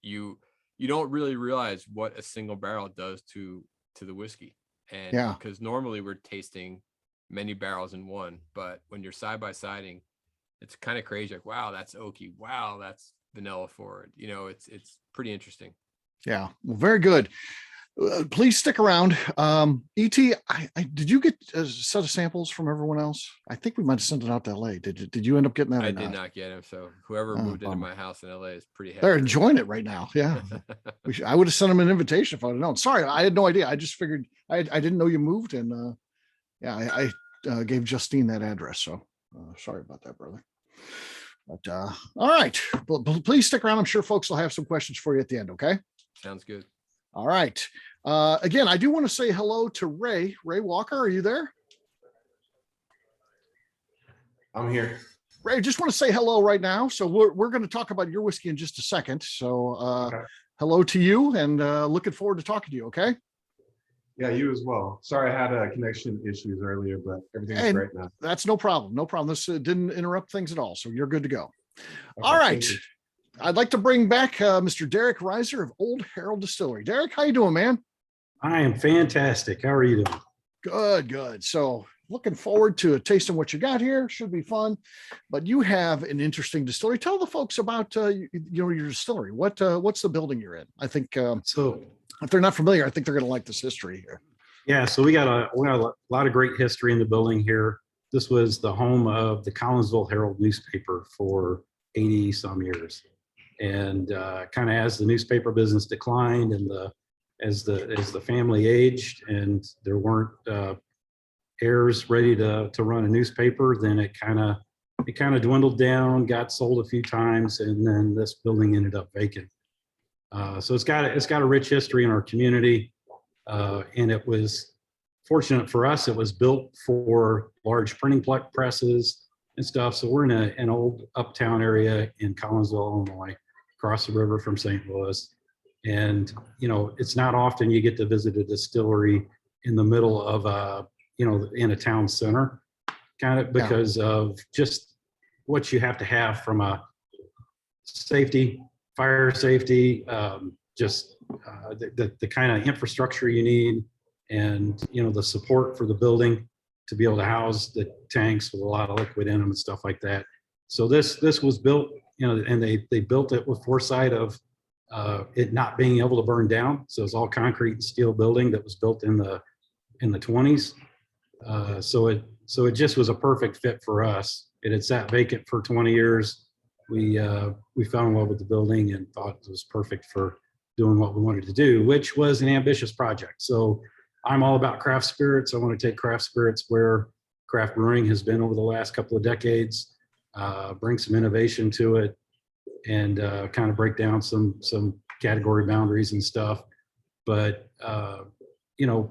you don't really realize what a single barrel does to the whiskey. And because normally we're tasting many barrels in one, but when you're side by siding, it's kind of crazy. Like, wow, that's oaky. Wow, that's vanilla forward. It's pretty interesting. Yeah. Well, very good. Please stick around. ET, did you get a set of samples from everyone else? I think we might have sent it out to LA. Did you end up getting that? I did not get them. So whoever moved into my house in LA is pretty happy. They're enjoying it right now. Yeah. I would have sent them an invitation if I'd known. Sorry, I had no idea. I just figured I didn't know you moved, and I gave Justine that address. So sorry about that, brother. But all right. Please stick around. I'm sure folks will have some questions for you at the end. Okay. Sounds good. All right. Again, I do want to say hello to Ray Walker. Are you there? I'm here. Ray, just want to say hello right now. So we're going to talk about your whiskey in just a second. So okay. Hello to you, and looking forward to talking to you. Okay. Yeah, you as well. Sorry, I had connection issues earlier, but everything's great now. That's no problem. No problem. This didn't interrupt things at all. So you're good to go. Okay, all right. I'd like to bring back Mr. Derrick Riser of Old Herald Distillery. Derrick, how you doing, man? I am fantastic. How are you doing? Good, good. So looking forward to tasting what you got here. Should be fun. But you have an interesting distillery. Tell the folks about your distillery. What's the building you're in? I think So if they're not familiar, I think they're going to like this history here. yeah, so we got a lot of great history in the building here. This was the home of the Collinsville Herald newspaper for 80 some years. And kind of as the newspaper business declined and as the family aged and there weren't heirs ready to run a newspaper, then it kind of dwindled down, got sold a few times, and then this building ended up vacant. So it's got a rich history in our community, and it was fortunate for us. It was built for large printing presses and stuff. So we're in an old uptown area in Collinsville, Illinois, across the river from St. Louis. And, it's not often you get to visit a distillery in the middle of in a town center, kind of because of just what you have to have from a safety, fire safety, the kind of infrastructure you need, and the support for the building to be able to house the tanks with a lot of liquid in them and stuff like that. So this was built, and they built it with foresight of it not being able to burn down. So it's all concrete and steel building that was built in the 20s. So it just was a perfect fit for us. It had sat vacant for 20 years. We fell in love with the building and thought it was perfect for doing what we wanted to do, which was an ambitious project. So I'm all about craft spirits. I want to take craft spirits where craft brewing has been over the last couple of decades, bring some innovation to it, and kind of break down some category boundaries and stuff. But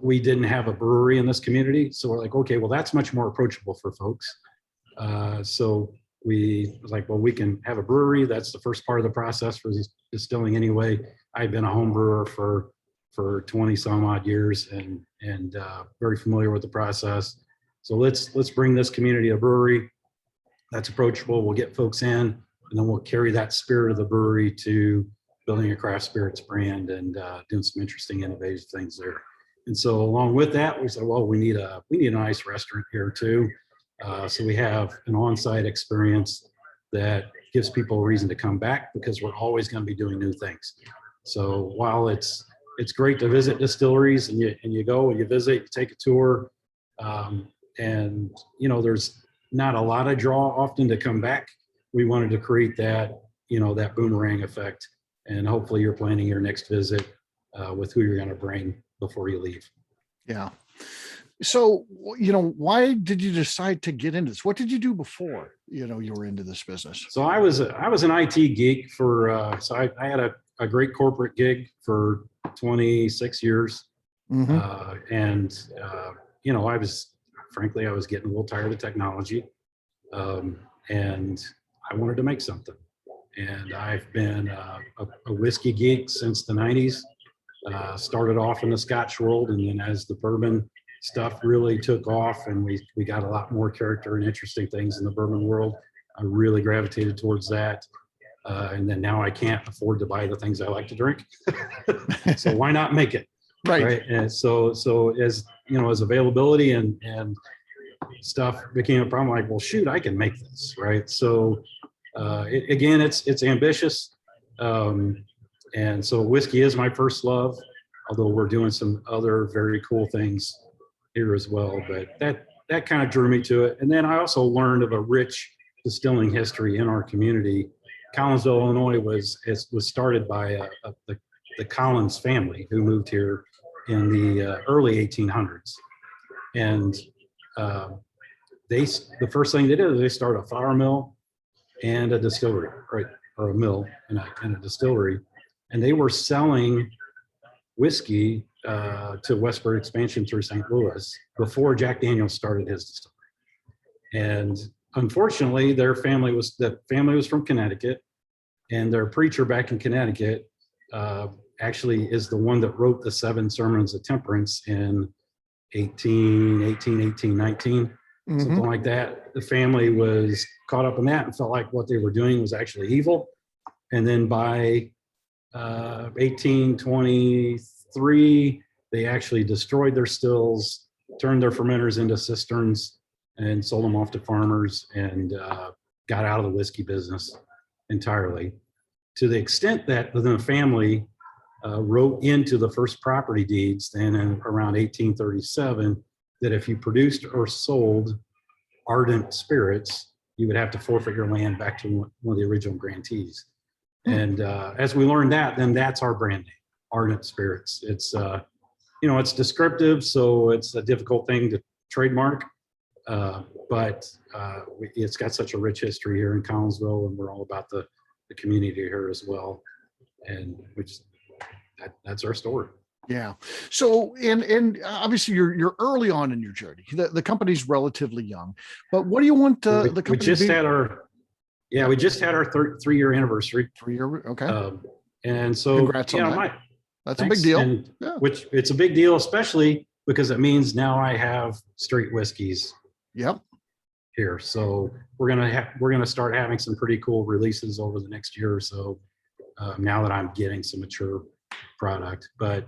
we didn't have a brewery in this community, so we're like, okay, well, that's much more approachable for folks. So we was like, well, we can have a brewery. That's the first part of the process for distilling anyway. I've been a home brewer for 20 some odd years and very familiar with the process. So let's bring this community a brewery that's approachable. We'll get folks in, and then we'll carry that spirit of the brewery to building a craft spirits brand and doing some interesting innovative things there. And so along with that, we said, well, we need a nice restaurant here too. So we have an on-site experience that gives people a reason to come back, because we're always going to be doing new things. So while it's great to visit distilleries and you go and you visit, you take a tour, and there's not a lot of draw often to come back. We wanted to create that that boomerang effect, and hopefully you're planning your next visit with who you're going to bring before you leave. Yeah. So, why did you decide to get into this? What did you do before, you were into this business? So I was an IT geek for, so I had a great corporate gig for 26 years. Mm-hmm. I was getting a little tired of technology. And I wanted to make something. And I've been a whiskey geek since the 90s. Started off in the Scotch world, and then as the bourbon stuff really took off and we got a lot more character and interesting things in the bourbon world, I really gravitated towards that. And then now I can't afford to buy the things I like to drink. So why not make it? Right. And so as as availability and stuff became a problem, like, well, shoot, I can make this, right? So it's ambitious. And so whiskey is my first love, although we're doing some other very cool things here as well. But that kind of drew me to it. And then I also learned of a rich distilling history in our community. Collinsville, Illinois was started by the Collins family, who moved here in the early 1800s. And the first thing they did is they started a flour mill and a distillery, right? Or a mill and a distillery. And they were selling whiskey to westward expansion through St. Louis before Jack Daniel's started his distillery. And unfortunately, the family was from Connecticut, and their preacher back in Connecticut actually is the one that wrote the 7 Sermons of Temperance in 1819, mm-hmm. something like that. The family was caught up in that and felt like what they were doing was actually evil. And then by 1823, they actually destroyed their stills, turned their fermenters into cisterns, and sold them off to farmers, and got out of the whiskey business entirely. To the extent that within the family wrote into the first property deeds then in around 1837 that if you produced or sold ardent spirits, you would have to forfeit your land back to one of the original grantees. And as we learned that, then that's our brand name, Ardent Spirits. It's it's descriptive, so it's a difficult thing to trademark, but it's got such a rich history here in Collinsville, and we're all about the community here as well, and that's our story. Yeah. So, and obviously you're early on in your journey. The company's relatively young, but what do you want the company we just to be? We just had our 3-year anniversary. 3-year. Okay. And so, congrats on that. That's thanks. a big deal. And Yeah. Which it's a big deal, especially because it means now I have straight whiskeys Yep. here. So we're gonna start having some pretty cool releases over the next year or so. Now that I'm getting some mature product, but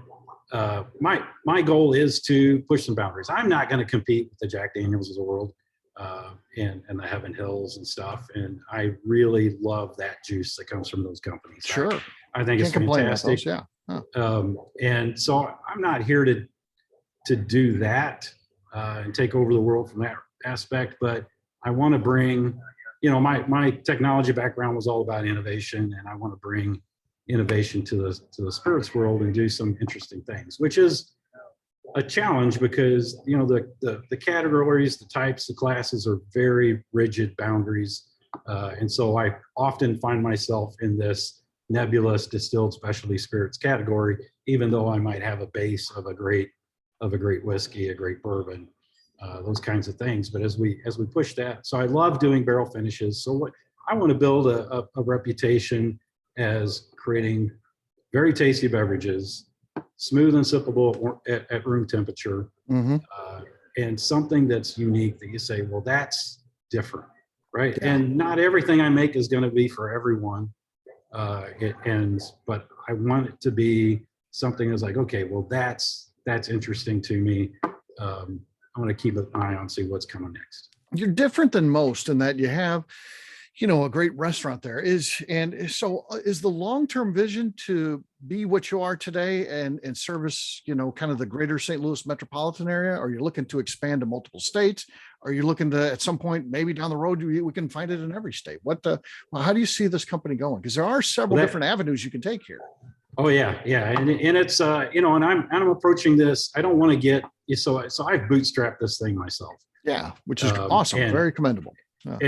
my goal is to push some boundaries. I'm not going to compete with the Jack Daniels of the world and the Heaven Hills and stuff. And I really love that juice that comes from those companies. Sure. I think it's Can't complain about fantastic. those, yeah. Huh. And so I'm not here to do that and take over the world from that aspect, but I want to bring, my technology background was all about innovation, and I want to bring innovation to the spirits world and do some interesting things, which is a challenge because the categories, the types, the classes are very rigid boundaries, and so I often find myself in this nebulous distilled specialty spirits category, even though I might have a base of a great whiskey, a great bourbon, those kinds of things. But as we push that, so I love doing barrel finishes. So what I want to build a reputation as creating very tasty beverages, smooth and sippable at room temperature, and something that's unique that you say, well, that's different, right? Yeah. And not everything I make is going to be for everyone, but I want it to be something that's like, okay, well, that's interesting to me. I'm going to keep an eye on, see what's coming next. You're different than most in that you have a great restaurant there is the long-term vision to be what you are today and service, kind of the greater St. Louis metropolitan area? Are you looking to expand to multiple states? Are you looking to, at some point, maybe down the road, we can find it in every state? How do you see this company going? Because there are several different avenues you can take here. Oh yeah. And it's, and I'm approaching this, I don't want to get, so I've bootstrapped this thing myself. Yeah. Which is awesome. Very commendable. Yeah.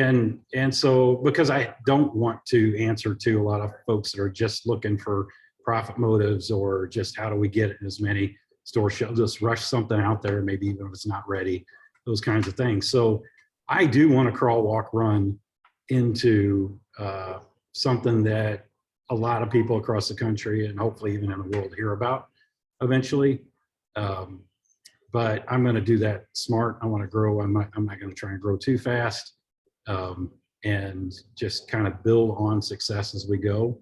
And so, because I don't want to answer to a lot of folks that are just looking for profit motives or just how do we get as many store shelves, just rush something out there, maybe even if it's not ready, those kinds of things. So I do want to crawl, walk, run into something that a lot of people across the country and hopefully even in the world hear about eventually. But I'm going to do that smart. I want to grow. I'm not going to try and grow too fast. And just kind of build on success as we go.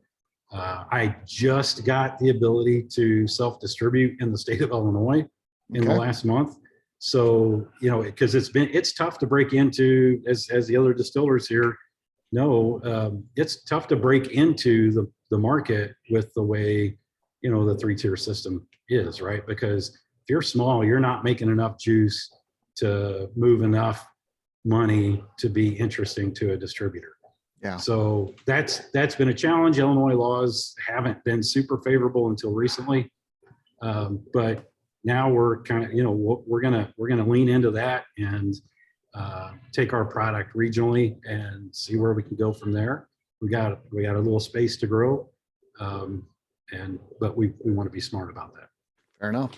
I just got the ability to self-distribute in the state of Illinois in the last month. So, because it's tough to break into, as the other distillers here know, it's tough to break into the market with the way, the 3-tier system is, right? Because if you're small, you're not making enough juice to move enough money to be interesting to a distributor. Yeah. So that's been a challenge. Illinois laws haven't been super favorable until recently, but now we're kind of we're gonna lean into that and take our product regionally and see where we can go from there. We got a little space to grow, but we want to be smart about that. Fair enough.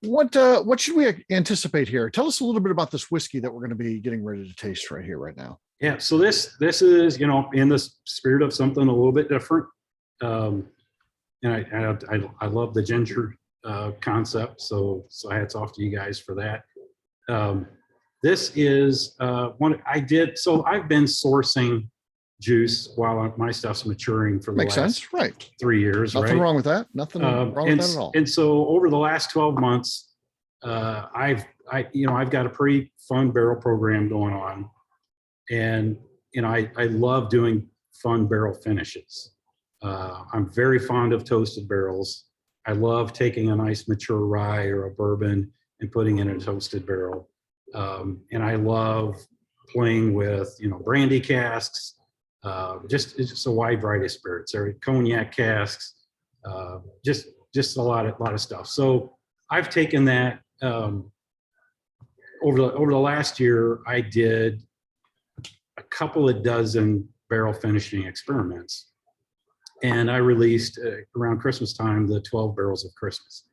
What should we anticipate here? Tell us a little bit about this whiskey that we're going to be getting ready to taste right now. Yeah, so this is in the spirit of something a little bit different, and I love the ginger concept. So hats off to you guys for that. This is one I did. So I've been sourcing juice while my stuff's maturing for the Makes last sense, right? 3 years. Nothing right? wrong with that. Nothing wrong with that at all. And so over the last 12 months, I've got a pretty fun barrel program going on, and I love doing fun barrel finishes. I'm very fond of toasted barrels. I love taking a nice mature rye or a bourbon and putting in a toasted barrel. And I love playing with, brandy casks, just a wide variety of spirits. There are cognac casks, just a lot of stuff. So I've taken that over the last year. I did a couple of dozen barrel finishing experiments, and I released around Christmas time the 12 barrels of Christmas.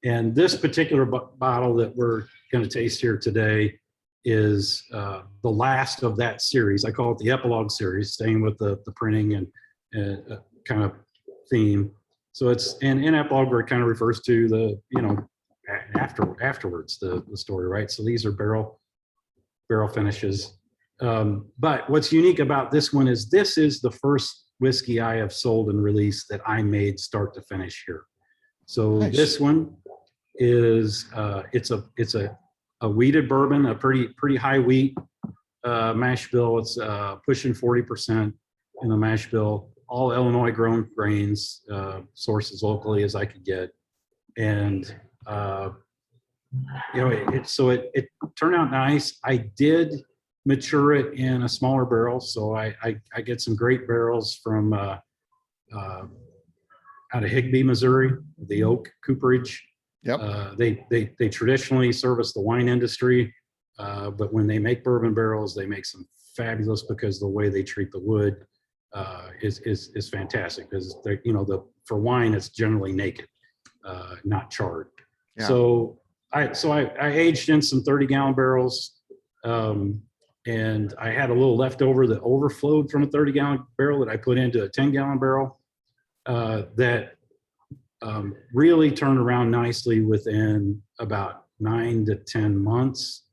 And this particular bottle that we're going to taste here today is the last of that series. I call it the Epilogue Series, staying with the printing and kind of theme. So it's in Epilogue, where it kind of refers to the afterwards the story, right? So these are barrel finishes. But what's unique about this one is this is the first whiskey I have sold and released that I made start to finish here. So Nice. This one is it's a wheated bourbon, a pretty high wheat mash bill. It's pushing 40% in the mash bill. All Illinois grown grains, sourced as locally as I could get, and it turned out nice. I did mature it in a smaller barrel, so I get some great barrels from out of Higbee, Missouri, the oak cooperage. Yep. They traditionally service the wine industry, but when they make bourbon barrels, they make some fabulous, because the way they treat the wood is fantastic. Because for wine, it's generally naked, not charred. Yeah. So I aged in some 30-gallon barrels, and I had a little leftover that overflowed from a 30-gallon barrel that I put into a 10-gallon barrel that really turned around nicely within about 9 to 10 months.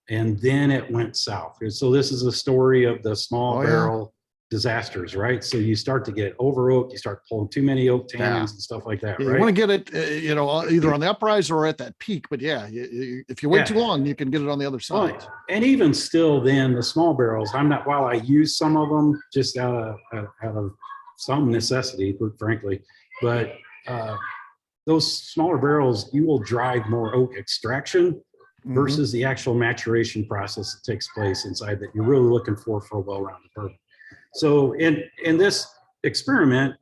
And then it went south. So this is a story of the small barrel disasters, right? So you start to get over oaked, you start pulling too many oak tannins and stuff like that, right? You want to get it, either on the uprise or at that peak. But if you wait too long, you can get it on the other side. Well, and even still, then the small barrels, while I use some of them just out of some necessity, frankly, but those smaller barrels, you will drive more oak extraction versus the actual maturation process that takes place inside that you're really looking for a well-rounded bourbon. So in this experiment,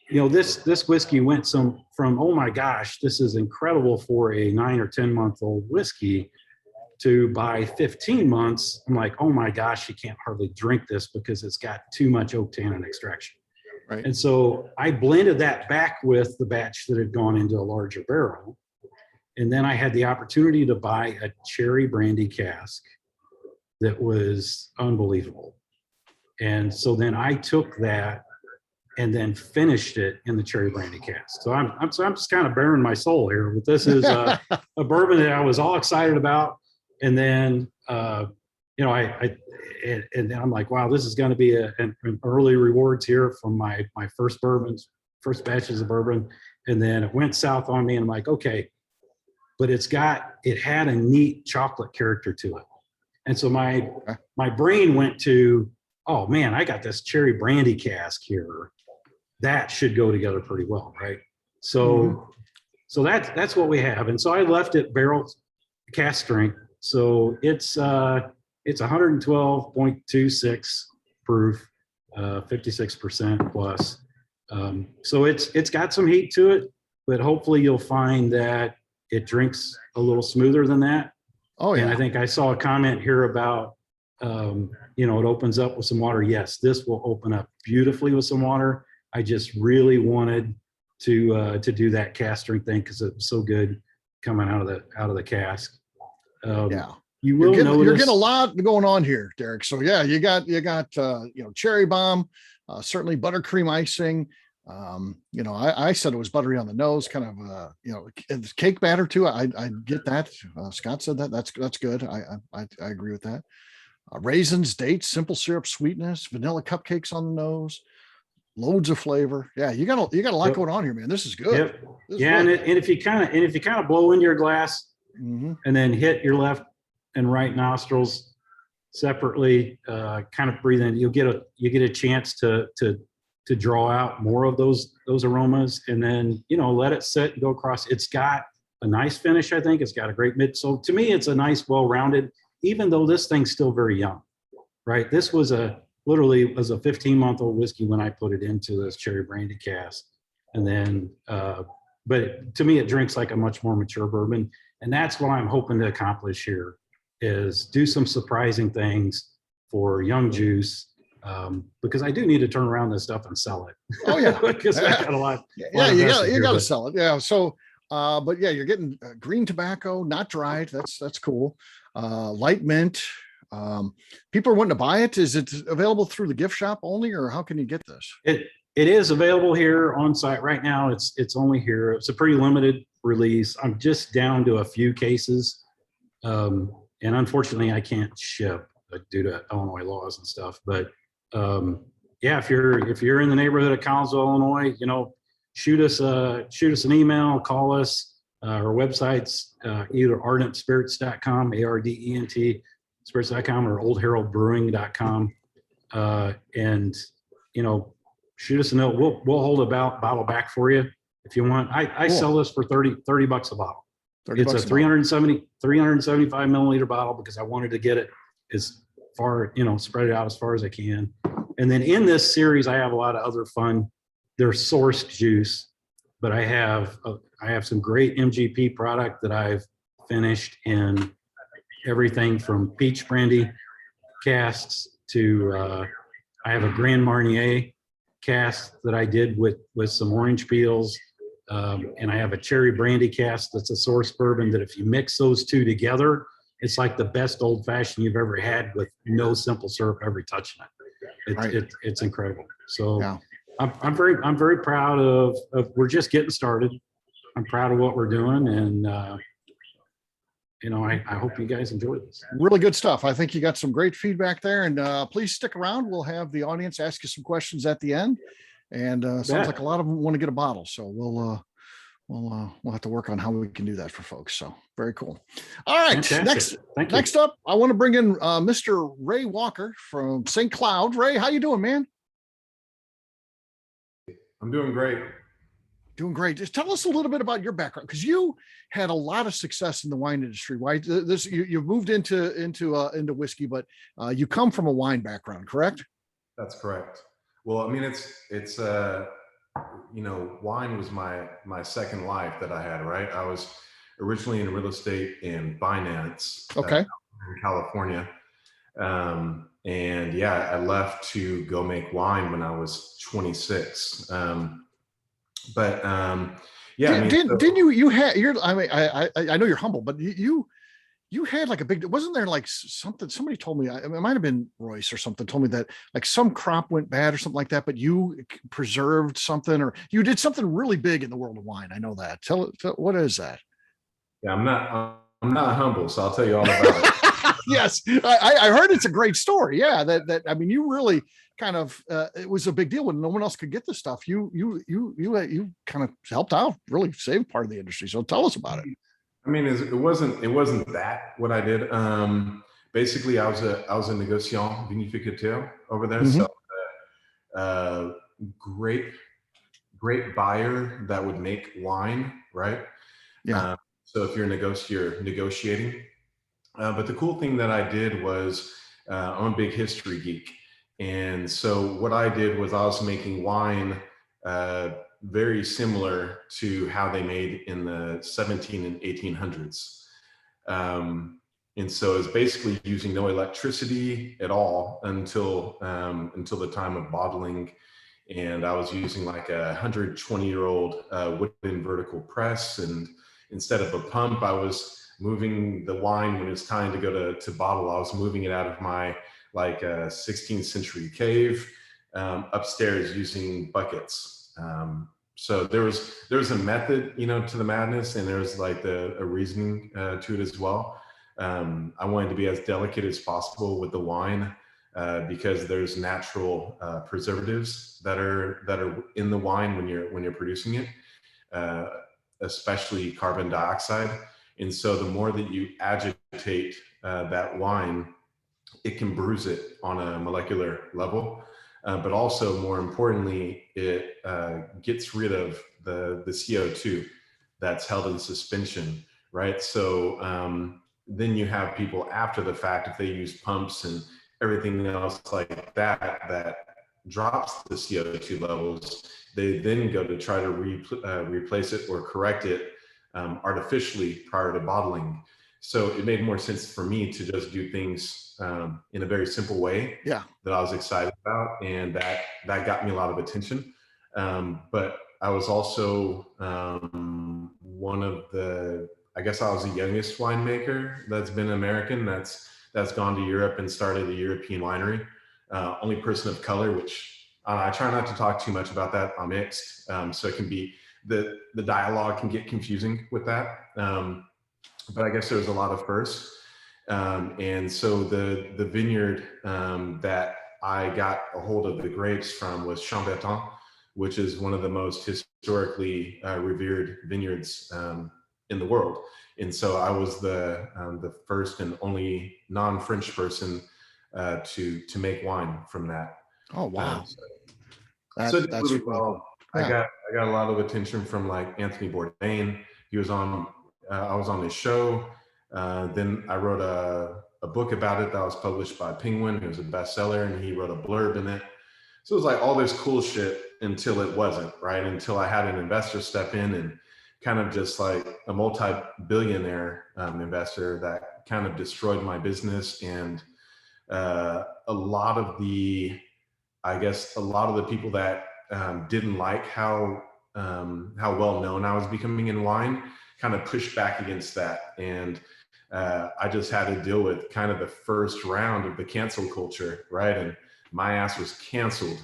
this whiskey went from, oh my gosh, this is incredible for a 9 or 10 month old whiskey, to by 15 months, I'm like, oh my gosh, you can't hardly drink this because it's got too much oak tannin extraction. Right. And so I blended that back with the batch that had gone into a larger barrel. And then I had the opportunity to buy a cherry brandy cask that was unbelievable. And so then I took that and then finished it in the cherry brandy cask. So I'm just kind of bearing my soul here, but this is a bourbon that I was all excited about. And then, and then I'm like, wow, this is going to be an early rewards here from my first batches of bourbon. And then it went south on me, and I'm like, okay, but it had a neat chocolate character to it. And so my brain went to, oh man, I got this cherry brandy cask here. That should go together pretty well, right? So that's what we have. And so I left it barrel cask strength. So it's 112.26 proof, 56% plus. So it's got some heat to it, but hopefully you'll find that it drinks a little smoother than that. Oh yeah. And I think I saw a comment here about, it opens up with some water. Yes, this will open up beautifully with some water. I just really wanted to do that cask strength thing because it was so good coming out of the cask. You're getting a lot going on here, Derek. So yeah, you got cherry bomb, certainly buttercream icing. I said it was buttery on the nose, kind of it's cake batter too. I get that. Scott said that. That's good. I agree with that. raisins, dates, simple syrup, sweetness, vanilla cupcakes on the nose, loads of flavor. Yeah, you got a lot Yep. going on here, man. This is good. Yep. This is Yeah, good. and if you kind of blow into your glass Mhm. and then hit your left and right nostrils separately, kind of breathe in, you get a chance to draw out more of those aromas, and then let it sit and go across. It's got a nice finish. I think it's got a great mid. So to me, it's a nice, well-rounded. Even though this thing's still very young, right? This was literally was a 15-month-old whiskey when I put it into this cherry brandy cask, and then but to me, it drinks like a much more mature bourbon, and that's what I'm hoping to accomplish here, is do some surprising things for young juice, because I do need to turn around this stuff and sell it. Oh yeah, because I got a lot. Yeah, you got to but sell it. Yeah. So, but yeah, you're getting green tobacco, not dried. That's cool. Light mint. People are wanting to buy it. Is it available through the gift shop only, or how can you get this? It is available here on site right now. It's only here. It's a pretty limited release. I'm just down to a few cases, and unfortunately, I can't ship due to Illinois laws and stuff. But yeah, if you're in the neighborhood of Collinsville, Illinois, shoot us an email, call us. Our website's either ardentspirits.com, ARDENT spirits.com, or oldheraldbrewing.com, and shoot us a note. We'll hold a bottle back for you if you want. I sell this for $30 a bottle. It's a 375 milliliter bottle because I wanted to get it as far, spread it out as far as I can. And then in this series, I have a lot of other fun. They're sourced juice, but I have some great MGP product that I've finished in everything from peach brandy casks to I have a Grand Marnier cask that I did with some orange peels, and I have a cherry brandy cask that's a source bourbon that if you mix those two together, it's like the best old fashioned you've ever had with no simple syrup ever touching it. It's incredible. So yeah. I'm very proud of we're just getting started. I'm proud of what we're doing, and I hope you guys enjoy this. Really good stuff. I think you got some great feedback there, and please stick around. We'll have the audience ask you some questions at the end, and sounds like a lot of them want to get a bottle. So we'll have to work on how we can do that for folks. So very cool. All right. Fantastic. Next up, I want to bring in Mr. Ray Walker from St. Cloud. Ray, how you doing, man? I'm doing great. Doing great. Just tell us a little bit about your background, because you had a lot of success in the wine industry. Right? You've moved into whiskey, but you come from a wine background, correct? That's correct. Well, I mean, it's wine was my second life that I had. Right. I was originally in real estate in finance. Okay. In California, and yeah, I left to go make wine when I was 26. Didn't you had your, I mean, I know you're humble, but you had like a big, wasn't there like something, somebody told me, it might've been Royce or something, told me that like some crop went bad or something like that, but you preserved something, or you did something really big in the world of wine. I know that. Tell what is that? Yeah, I'm not humble, so I'll tell you all about it. Yes. I heard it's a great story. Yeah. That, I mean, you really kind of, it was a big deal when no one else could get this stuff. You kind of helped out, really saved part of the industry. So tell us about it. I mean, it wasn't that what I did. Basically I was a négociant vinificateur over there. Mm-hmm. So great buyer that would make wine. Right. Yeah. So if you're negotiating, but the cool thing that I did was I'm a big history geek. And so what I did was I was making wine very similar to how they made in the 17 and 1800s. And so it's basically using no electricity at all until the time of bottling. And I was using like a 120-year-old wooden vertical press. And instead of a pump, I was moving the wine when it's time to go to bottle. I was moving it out of my 16th century cave upstairs using buckets. So there was a method, to the madness, and there was like a reasoning to it as well. I wanted to be as delicate as possible with the wine because there's natural preservatives that are in the wine when you're producing it, especially carbon dioxide. And so the more that you agitate that wine, it can bruise it on a molecular level. But also, more importantly, it gets rid of the CO2 that's held in suspension, right? So then you have people after the fact, if they use pumps and everything else like that, that drops the CO2 levels, they then go to try to replace it or correct it artificially prior to bottling. So it made more sense for me to just do things in a very simple way that I was excited about, and that got me a lot of attention. But I was also one of the, I guess I was the youngest winemaker that's been American that's gone to Europe and started a European winery. Only person of color, which I try not to talk too much about that. I'm mixed, so it can be the dialogue can get confusing with that. But I guess there was a lot of firsts. And so the vineyard that I got a hold of the grapes from was Chambertin, which is one of the most historically revered vineyards in the world. And so I was the first and only non-French person to make wine from that. Oh, wow. That's really well. Cool. Yeah. I got a lot of attention from like Anthony Bourdain. He was on, I was on his show. Then I wrote a book about it that was published by Penguin. It was a bestseller, and he wrote a blurb in it. So it was like all this cool shit until it wasn't, right? Until I had an investor step in and kind of just like a multi-billionaire investor that kind of destroyed my business. And a lot of the people that didn't like how well known I was becoming in wine kind of pushed back against that. And I just had to deal with kind of the first round of the cancel culture, right? And my ass was canceled.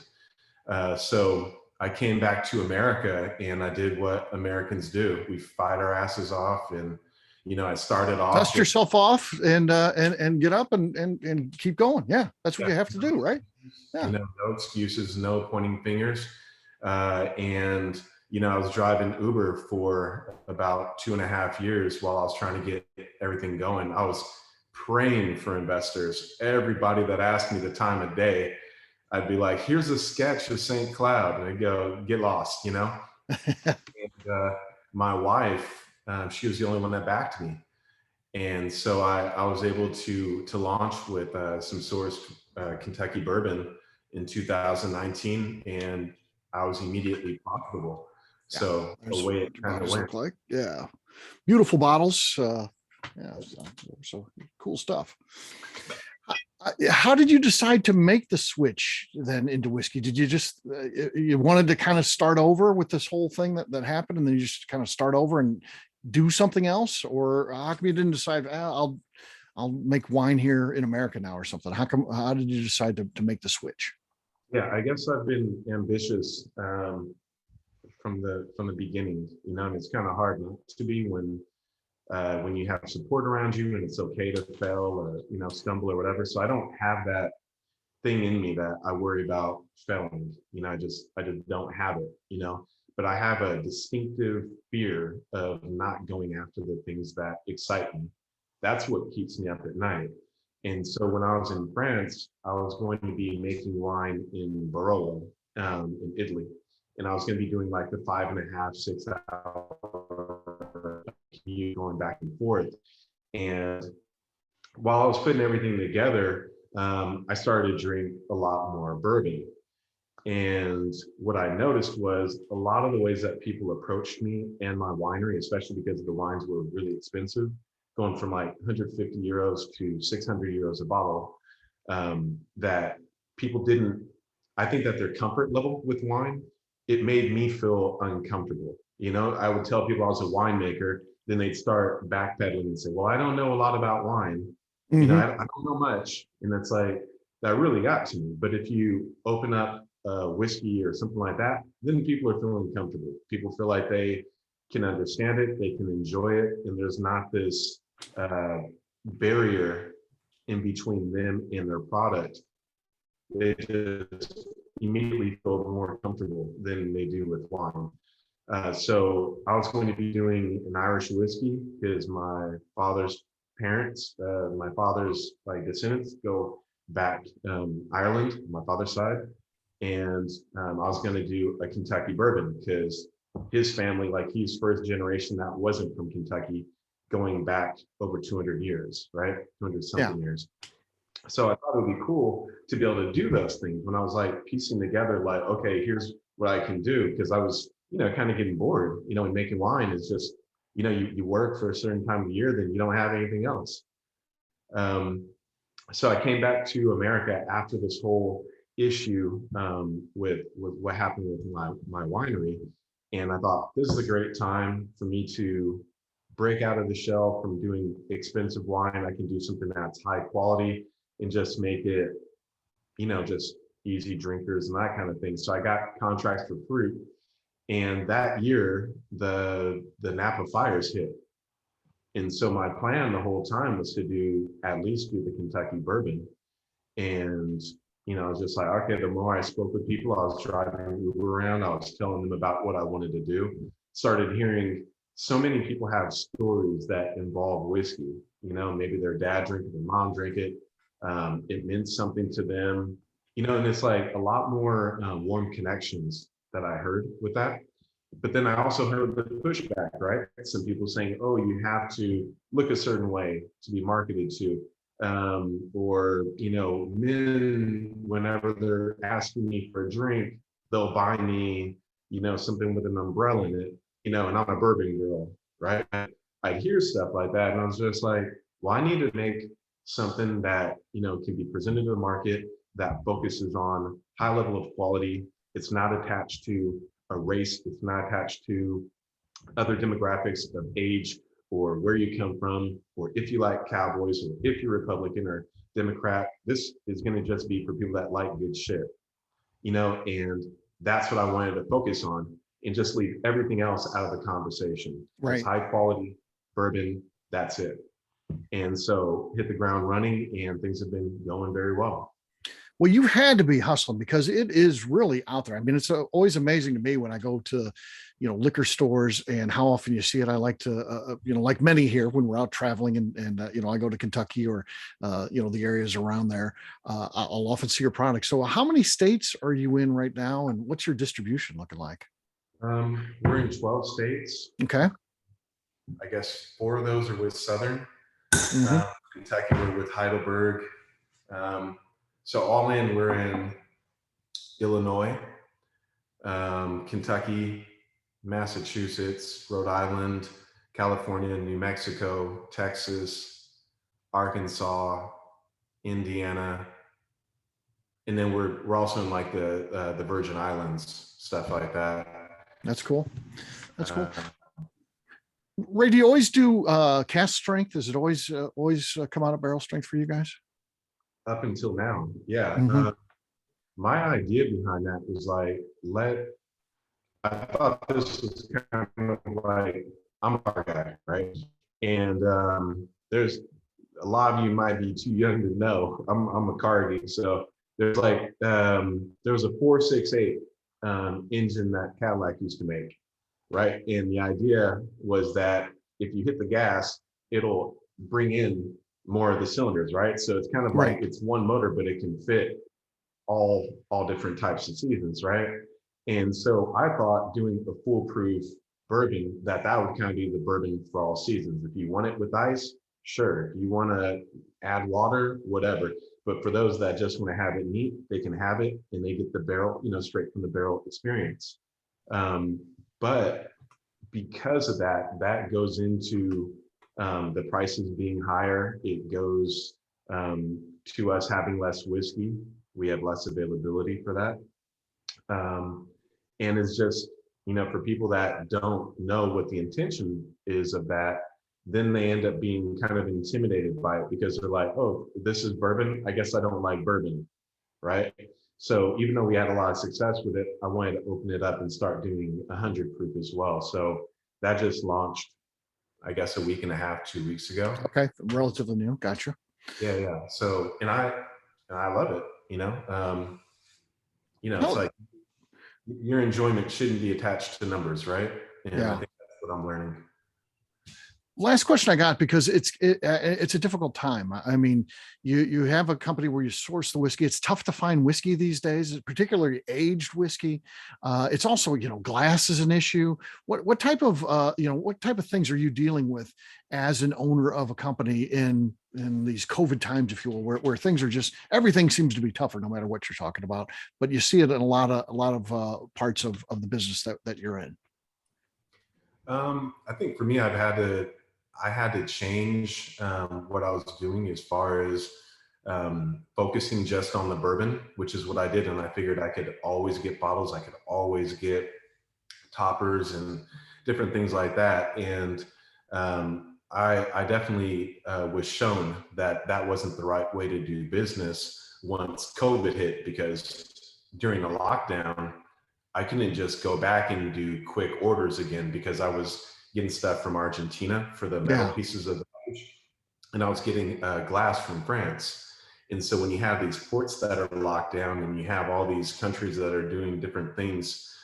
So I came back to America and I did what Americans do. We fight our asses off, and I started off. Dust yourself off and get up and keep going. Yeah, that's what you have to do, right? Yeah. No excuses, no pointing fingers. And I was driving Uber for about 2.5 years while I was trying to get everything going. I was praying for investors. Everybody that asked me the time of day, I'd be like, here's a sketch of St. Cloud. And I'd go, get lost, And my wife, she was the only one that backed me. And so I was able to launch with some sourced Kentucky bourbon in 2019, and I was immediately profitable. Yeah, so the way it kind of went. Like, yeah, beautiful bottles. So cool stuff. How did you decide to make the switch then into whiskey? Did you just you wanted to kind of start over with this whole thing that happened, and then you just kind of start over and do something else, or how come you didn't decide I'll make wine here in America now or something? How did you decide to make the switch? Yeah, I guess I've been ambitious from the beginning, and it's kind of hard not to be when you have support around you and it's okay to fail or stumble or whatever. So I don't have that thing in me that I worry about failing. I just don't have it. But I have a distinctive fear of not going after the things that excite me. That's what keeps me up at night. And so when I was in France, I was going to be making wine in Barolo, in Italy. And I was going to be doing like the 5.5, 6 hour commute going back and forth. And while I was putting everything together, I started to drink a lot more bourbon. And what I noticed was a lot of the ways that people approached me and my winery, especially because the wines were really expensive, going from like 150 euros to 600 euros a bottle, that people didn't, I think that their comfort level with wine, it made me feel uncomfortable. I would tell people I was a winemaker, then they'd start backpedaling and say, well, I don't know a lot about wine. I don't know much. And it's like, that really got to me. But if you open up whiskey or something like that, then people are feeling comfortable. People feel like they can understand it, they can enjoy it, and there's not this barrier in between them and their product, they just immediately feel more comfortable than they do with wine. So I was going to be doing an Irish whiskey because my father's parents, my father's like descendants go back Ireland, my father's side. And I was going to do a Kentucky bourbon because his family, like he's first generation that wasn't from Kentucky, going back over 200 years, right? 200 something years. So I thought it would be cool to be able to do those things when I was like piecing together, like, okay, here's what I can do. Because I was, kind of getting bored, and making wine is just, you work for a certain time of year, then you don't have anything else. So I came back to America after this whole issue with what happened with my winery. And I thought this is a great time for me to break out of the shell from doing expensive wine. I can do something that's high quality and just make it, just easy drinkers and that kind of thing. So I got contracts for fruit. And that year, the Napa fires hit. And so my plan the whole time was to at least do the Kentucky bourbon. And, I was just like, okay, the more I spoke with people, I was driving Uber around, I was telling them about what I wanted to do. Started hearing so many people have stories that involve whiskey. Maybe their dad drank it, their mom drank it. It meant something to them, and it's like a lot more warm connections that I heard with that. But then I also heard the pushback, right? Some people saying, oh, you have to look a certain way to be marketed to. Or, men, whenever they're asking me for a drink, they'll buy me, something with an umbrella in it, and I'm a bourbon girl, right? I'd hear stuff like that. And I was just like, well, I need to make something that, can be presented to the market that focuses on high level of quality. It's not attached to a race. It's not attached to other demographics of age or where you come from, or if you like cowboys, or if you're Republican or Democrat. This is going to just be for people that like good shit, and that's what I wanted to focus on and just leave everything else out of the conversation. Right. It's high quality bourbon. That's it. And so hit the ground running, and things have been going very well. Well, you had to be hustling because it is really out there. I mean, it's always amazing to me when I go to, liquor stores and how often you see it. I like to, like many here when we're out traveling and I go to Kentucky or, the areas around there, I'll often see your product. So how many states are you in right now? And what's your distribution looking like? We're in 12 states. Okay. I guess 4 of those are with Southern. Mm-hmm. Kentucky, we're with Heidelberg. So all in, we're in Illinois, Kentucky, Massachusetts, Rhode Island, California, New Mexico, Texas, Arkansas, Indiana, and then we're also in like the Virgin Islands, stuff like that. That's cool. That's cool. Ray, do you always do cast strength? Does it always come out of barrel strength for you guys? Up until now, yeah. Mm-hmm. My idea behind that was like, I thought this was kind of like, I'm a car guy, right? And there's a lot of you might be too young to know, I'm a car geek. So there's like, there was a 468 engine that Cadillac used to make, right? And the idea was that if you hit the gas, it'll bring in more of the cylinders, right? So it's kind of like it's one motor, but it can fit all different types of seasons, right? And so I thought doing a foolproof bourbon, that would kind of be the bourbon for all seasons. If you want it with ice, sure. If you want to add water, whatever. But for those that just want to have it neat, they can have it and they get the barrel, straight from the barrel experience. But because of that goes into the prices being higher. It goes to us having less whiskey. We have less availability for that. And it's just, for people that don't know what the intention is of that, then they end up being kind of intimidated by it because they're like, oh, this is bourbon. I guess I don't like bourbon, right? So even though we had a lot of success with it, I wanted to open it up and start doing 100 proof as well. So that just launched I guess a week and a half, 2 weeks ago. Okay, relatively new. Gotcha. Yeah. So, and I love it. It's like your enjoyment shouldn't be attached to numbers, right? And I think that's what I'm learning. Last question I got, because it's a difficult time. I mean, you have a company where you source the whiskey. It's tough to find whiskey these days, particularly aged whiskey. It's also, glass is an issue. What type of things are you dealing with as an owner of a company in these COVID times, if you will, where things are just, everything seems to be tougher no matter what you're talking about, but you see it in a lot of parts of the business that you're in. I think for me, I had to change what I was doing as far as focusing just on the bourbon, which is what I did. And I figured I could always get bottles. I could always get toppers and different things like that. And I definitely was shown that that wasn't the right way to do business once COVID hit, because during the lockdown, I couldn't just go back and do quick orders again, because I was getting stuff from Argentina for the metal pieces of the package, and I was getting glass from France. And so when you have these ports that are locked down, and you have all these countries that are doing different things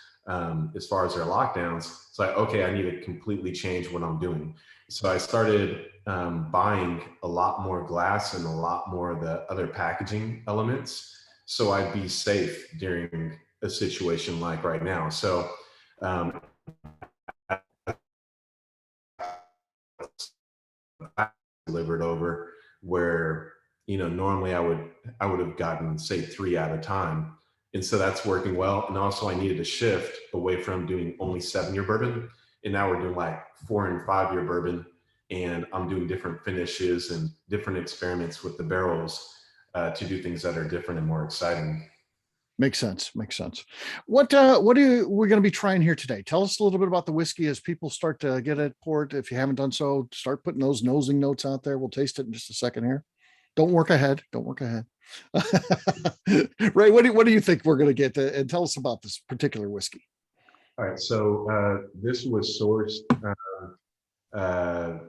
as far as their lockdowns, it's like, okay, I need to completely change what I'm doing. So I started buying a lot more glass and a lot more of the other packaging elements, so I'd be safe during a situation like right now. So delivered over where, normally I would have gotten, say, 3 at a time. And so that's working well. And also I needed to shift away from doing only 7-year bourbon. And now we're doing like 4 and 5-year bourbon. And I'm doing different finishes and different experiments with the barrels to do things that are different and more exciting. Makes sense. What are we going to be trying here today? Tell us a little bit about the whiskey as people start to get it poured. If you haven't done so, start putting those nosing notes out there. We'll taste it in just a second here. Don't work ahead. Ray, what do you think we're going to get? And tell us about this particular whiskey. All right. So this was sourced, I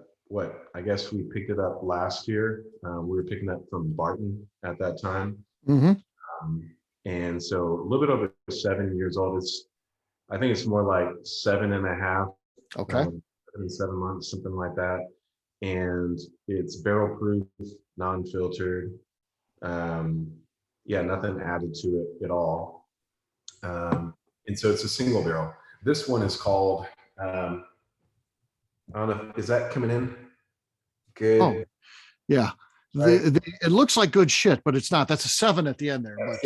guess we picked it up last year. We were picking up from Barton at that time. Mm-hmm. And so a little bit over 7 years old. I think it's more like 7.5. Okay. 7 months, something like that. And it's barrel proof, non-filtered. Nothing added to it at all. And so it's a single barrel. This one is called, I don't know, is that coming in? Good. Oh, yeah. It looks like good shit, but it's not. That's a 7 at the end there. But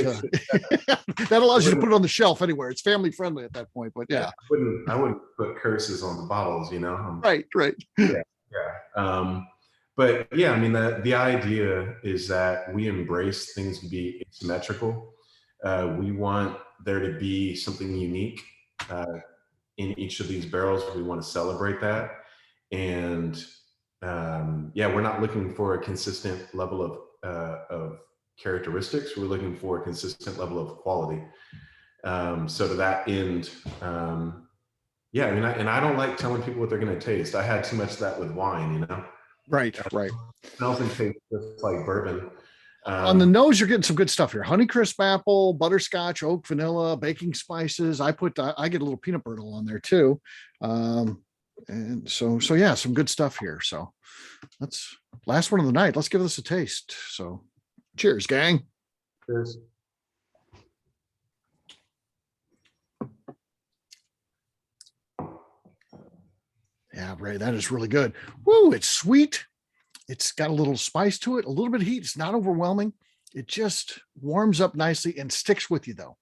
that allows you to put it on the shelf anywhere. It's family friendly at that point. But yeah, I wouldn't put curses on the bottles, Right. Yeah. But yeah, I mean, the idea is that we embrace things to be asymmetrical. We want there to be something unique in each of these barrels. We want to celebrate that. And we're not looking for a consistent level of characteristics. We're looking for a consistent level of quality. So to that end, and I don't like telling people what they're going to taste. I had too much of that with wine, Right. It smells and tastes just like bourbon. On the nose, you're getting some good stuff here. Honeycrisp apple, butterscotch, oak, vanilla, baking spices. I get a little peanut butter on there too. And so yeah, some good stuff here. So that's last one of the night. Let's give this a taste. So cheers, gang. Cheers. Yeah, Ray, that is really good. Woo, it's sweet. It's got a little spice to it, a little bit of heat. It's not overwhelming. It just warms up nicely and sticks with you though.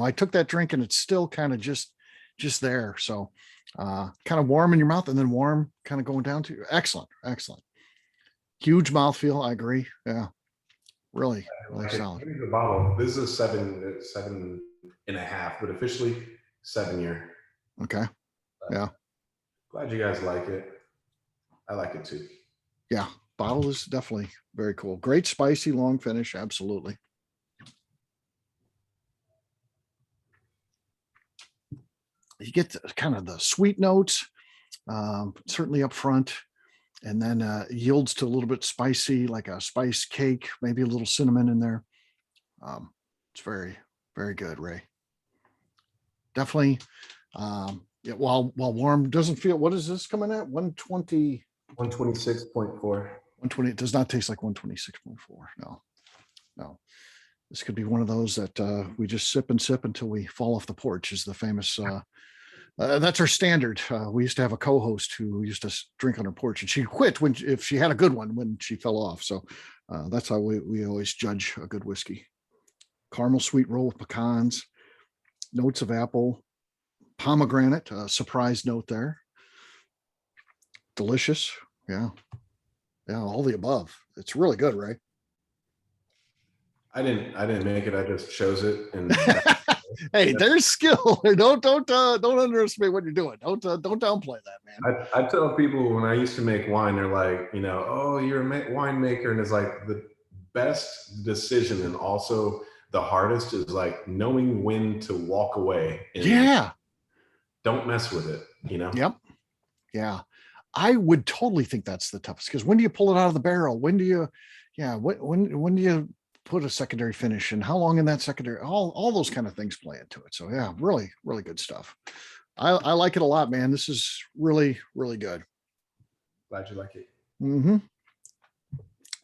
I took that drink and it's still kind of just there. So kind of warm in your mouth and then warm kind of going down to you. Excellent. Huge mouthfeel. I agree. Yeah. Really solid. Here's the bottle. This is a 7.5, but officially 7-year. Okay. Yeah. Glad you guys like it. I like it too. Yeah. Bottle is definitely very cool. Great spicy long finish. Absolutely. You get kind of the sweet notes. certainly up front, and then yields to a little bit spicy, like a spice cake, maybe a little cinnamon in there. It's very, very good, Ray. Definitely. Yeah, while warm, doesn't feel, what is this coming at? 120. 126.4. 120. It does not taste like 126.4. No. This could be one of those that we just sip and sip until we fall off the porch, is the famous, that's our standard. We used to have a co-host who used to drink on her porch, and she quit if she had a good one when she fell off. So that's how we always judge a good whiskey. Caramel sweet roll with pecans, notes of apple, pomegranate, surprise note there. Delicious. Yeah, all the above. It's really good, Ray. I didn't make it. I just chose it. And hey, there's skill. Don't underestimate what you're doing. Don't downplay that, man. I tell people when I used to make wine, they're like, oh, you're a winemaker, and it's like the best decision and also the hardest is like knowing when to walk away. And don't mess with it. Yep. Yeah. I would totally think that's the toughest, because when do you pull it out of the barrel? When do you, when do you put a secondary finish, and how long in that secondary, all those kind of things play into it. So yeah, really, really good stuff. I like it a lot, man. This is really, really good. Glad you like it. Mm-hmm.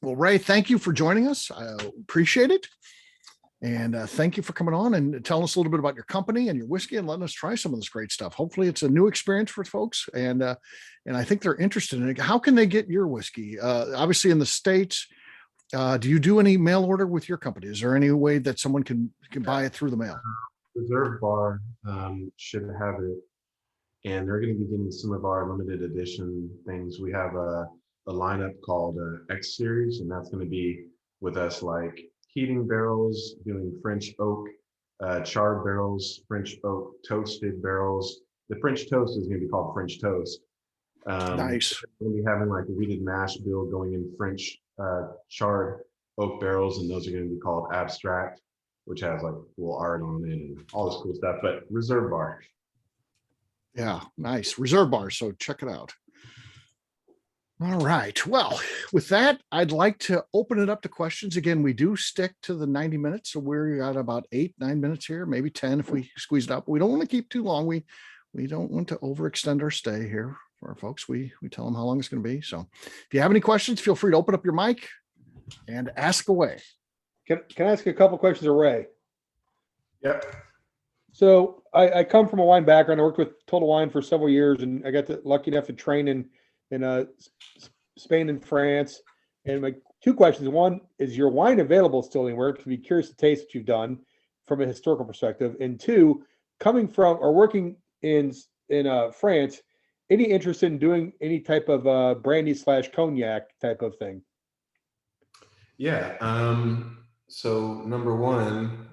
Well, Ray, thank you for joining us. I appreciate it. And thank you for coming on and telling us a little bit about your company and your whiskey and letting us try some of this great stuff. Hopefully it's a new experience for folks. And I think they're interested in it. How can they get your whiskey? Obviously in the States, do you do any mail order with your company? Is there any way that someone can buy it through the mail? Reserve Bar should have it, and they're going to be getting some of our limited edition things. We have a lineup called X Series, and that's going to be with us like heating barrels, doing French oak, charred barrels, French oak toasted barrels. The French toast is going to be called French toast. Nice. We're going to be having like a wheated mash bill going in French charred oak barrels, and those are going to be called Abstract, which has like cool art on it and all this cool stuff. But Reserve Bar. Yeah, nice. Reserve Bar. So check it out. All right. Well, with that, I'd like to open it up to questions. Again, we do stick to the 90 minutes. So we're at about 8-9 minutes here, maybe 10 if we squeeze it up. But we don't want to keep too long. We don't want to overextend our stay here for our folks. We tell them how long it's going to be. So if you have any questions, feel free to open up your mic and ask away. Can I ask you a couple questions of Ray? Yep. So I come from a wine background. I worked with Total Wine for several years, and I got lucky enough to train in Spain and France. And my two questions: one, is your wine available still anywhere? To be curious to taste what you've done from a historical perspective. And two, coming from or working in France, any interest in doing any type of brandy / cognac type of thing? Yeah. So number one,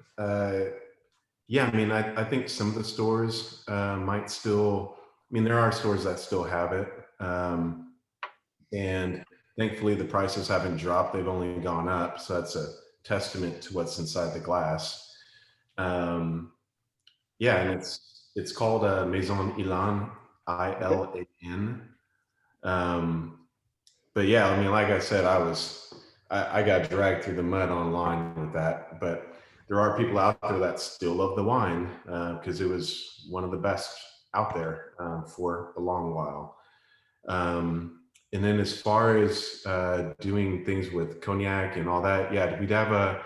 yeah, I mean, I think some of the stores might still, I mean, there are stores that still have it. And thankfully the prices haven't dropped. They've only gone up. So that's a testament to what's inside the glass. Yeah, and it's called Maison Ilan, ILAN. But yeah, I mean, like I said, I got dragged through the mud online with that, but there are people out there that still love the wine because it was one of the best out there for a long while. And then as far as doing things with cognac and all that, yeah, we have a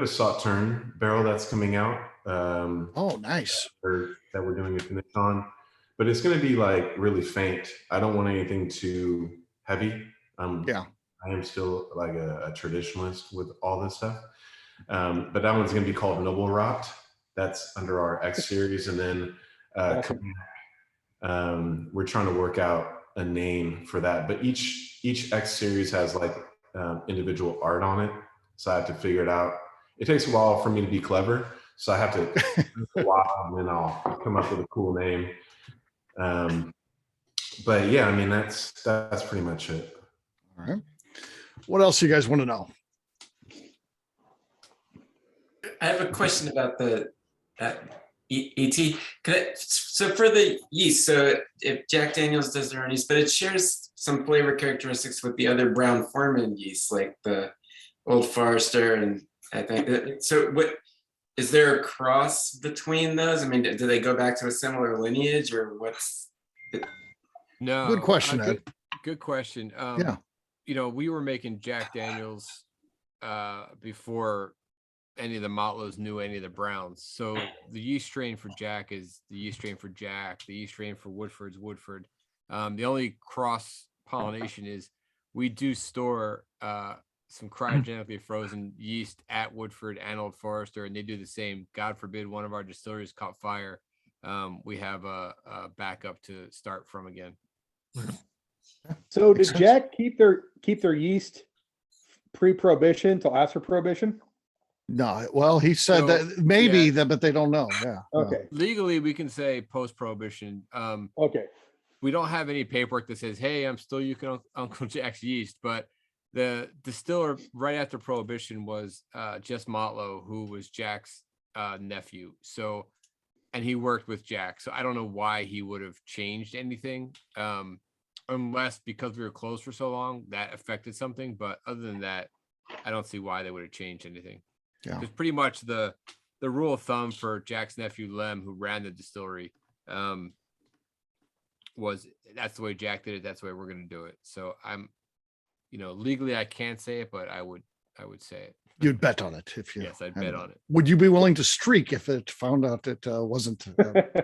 Sauterne barrel that's coming out. Oh, nice. That we're doing a finish on, but it's going to be like really faint. I don't want anything too heavy. Yeah. I am still like a traditionalist with all this stuff. But that one's going to be called Noble Rot. That's under our X Series. And then we're trying to work out a name for that. But each X Series has like individual art on it. So I have to figure it out. It takes a while for me to be clever. So I have to a while, and then I'll come up with a cool name. But yeah, I mean, that's pretty much it. All right. What else do you guys want to know? I have a question about ET. So for the yeast, so if Jack Daniel's does their own yeast, but it shares some flavor characteristics with the other Brown-Forman yeast, like the Old Forester, and I think so. What is there a cross between those? I mean, do they go back to a similar lineage, or what's? No. Good question, Ed. Good question. Yeah. You know, we were making Jack Daniels before any of the Motlows knew any of the Browns. So the yeast strain for Jack is the yeast strain for Jack. The yeast strain for Woodford's Woodford. The only cross pollination is we do store some cryogenically frozen yeast at Woodford and Old Forester, and they do the same. God forbid one of our distilleries caught fire. We have a backup to start from again. So did Jack keep their yeast pre-prohibition till after prohibition? No, well, he said So, that maybe yeah. that, but they don't know. Yeah. Okay. Legally, we can say post-prohibition. Okay. We don't have any paperwork that says, "Hey, I'm still using Uncle Jack's yeast," but the distiller right after prohibition was Jess Motlow, who was Jack's nephew. So, and he worked with Jack. So I don't know why he would have changed anything, unless because we were closed for so long that affected something. But other than that, I don't see why they would have changed anything. Yeah. Because pretty much the rule of thumb for Jack's nephew Lem, who ran the distillery, was that's the way Jack did it. That's the way we're going to do it. So I'm, legally I can't say it, but I would say it. You'd bet on it if you. Yes, I'd bet on it. Would you be willing to streak if it found out it wasn't?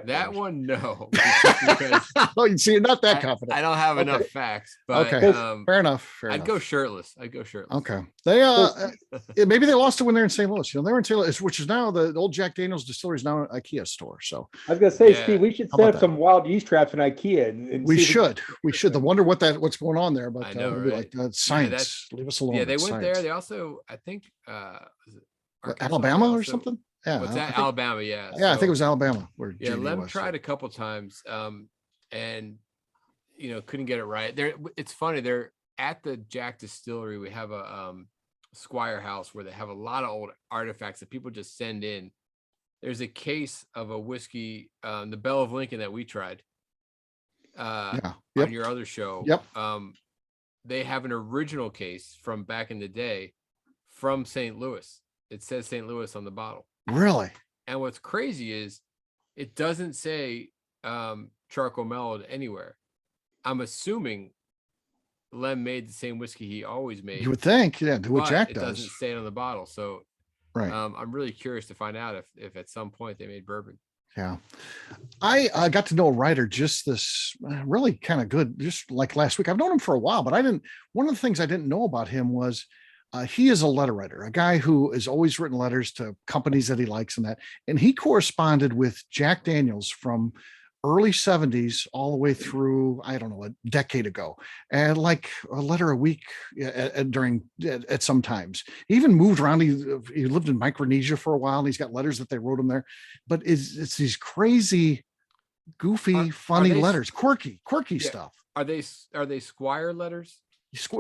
That one, no. Because oh, you see, you're not that confident. I don't have enough facts. But, okay, fair enough. I'd go shirtless. Okay, they maybe they lost it when they're in St. Louis. They're in St. Louis, which is now the old Jack Daniel's distillery is now an IKEA store. So I was gonna say, Yeah. Steve, we should How set about up some wild yeast traps in IKEA. And we see if should. We should. I wonder what's going on there, but I know, we'll be right? like science. Leave us alone. Yeah, they it's went science. there. They also, I think, was it Arkansas? Alabama They or also- something. Yeah, What's I that? think- Alabama, yeah. Yeah, I think So- it was Alabama where Yeah, JD Lem was. tried a couple times, and couldn't get it right. It's funny. They're at the Jack Distillery. We have a Squire House where they have a lot of old artifacts that people just send in. There's a case of a whiskey, the Bell of Lincoln that we tried Yeah. on your other show. Yep. They have an original case from back in the day from St. Louis. It says St. Louis on the bottle. Really? And what's crazy is it doesn't say charcoal mellowed anywhere. I'm assuming Lem made the same whiskey he always made. You would think, yeah, do what but Jack it does. doesn't say it on the bottle. So Right. I'm really curious to find out if at some point they made bourbon. Yeah. I got to know a writer just this really kind of good, just like last week. I've known him for a while, but one of the things I didn't know about him was he is a letter writer, a guy who has always written letters to companies that he likes and he corresponded with Jack Daniels from early 70s all the way through, I don't know, a decade ago, and like a letter a week at some times. He even moved around. He lived in Micronesia for a while, and he's got letters that they wrote him there. But it's these crazy, goofy, funny letters, quirky stuff. Are they Squire letters?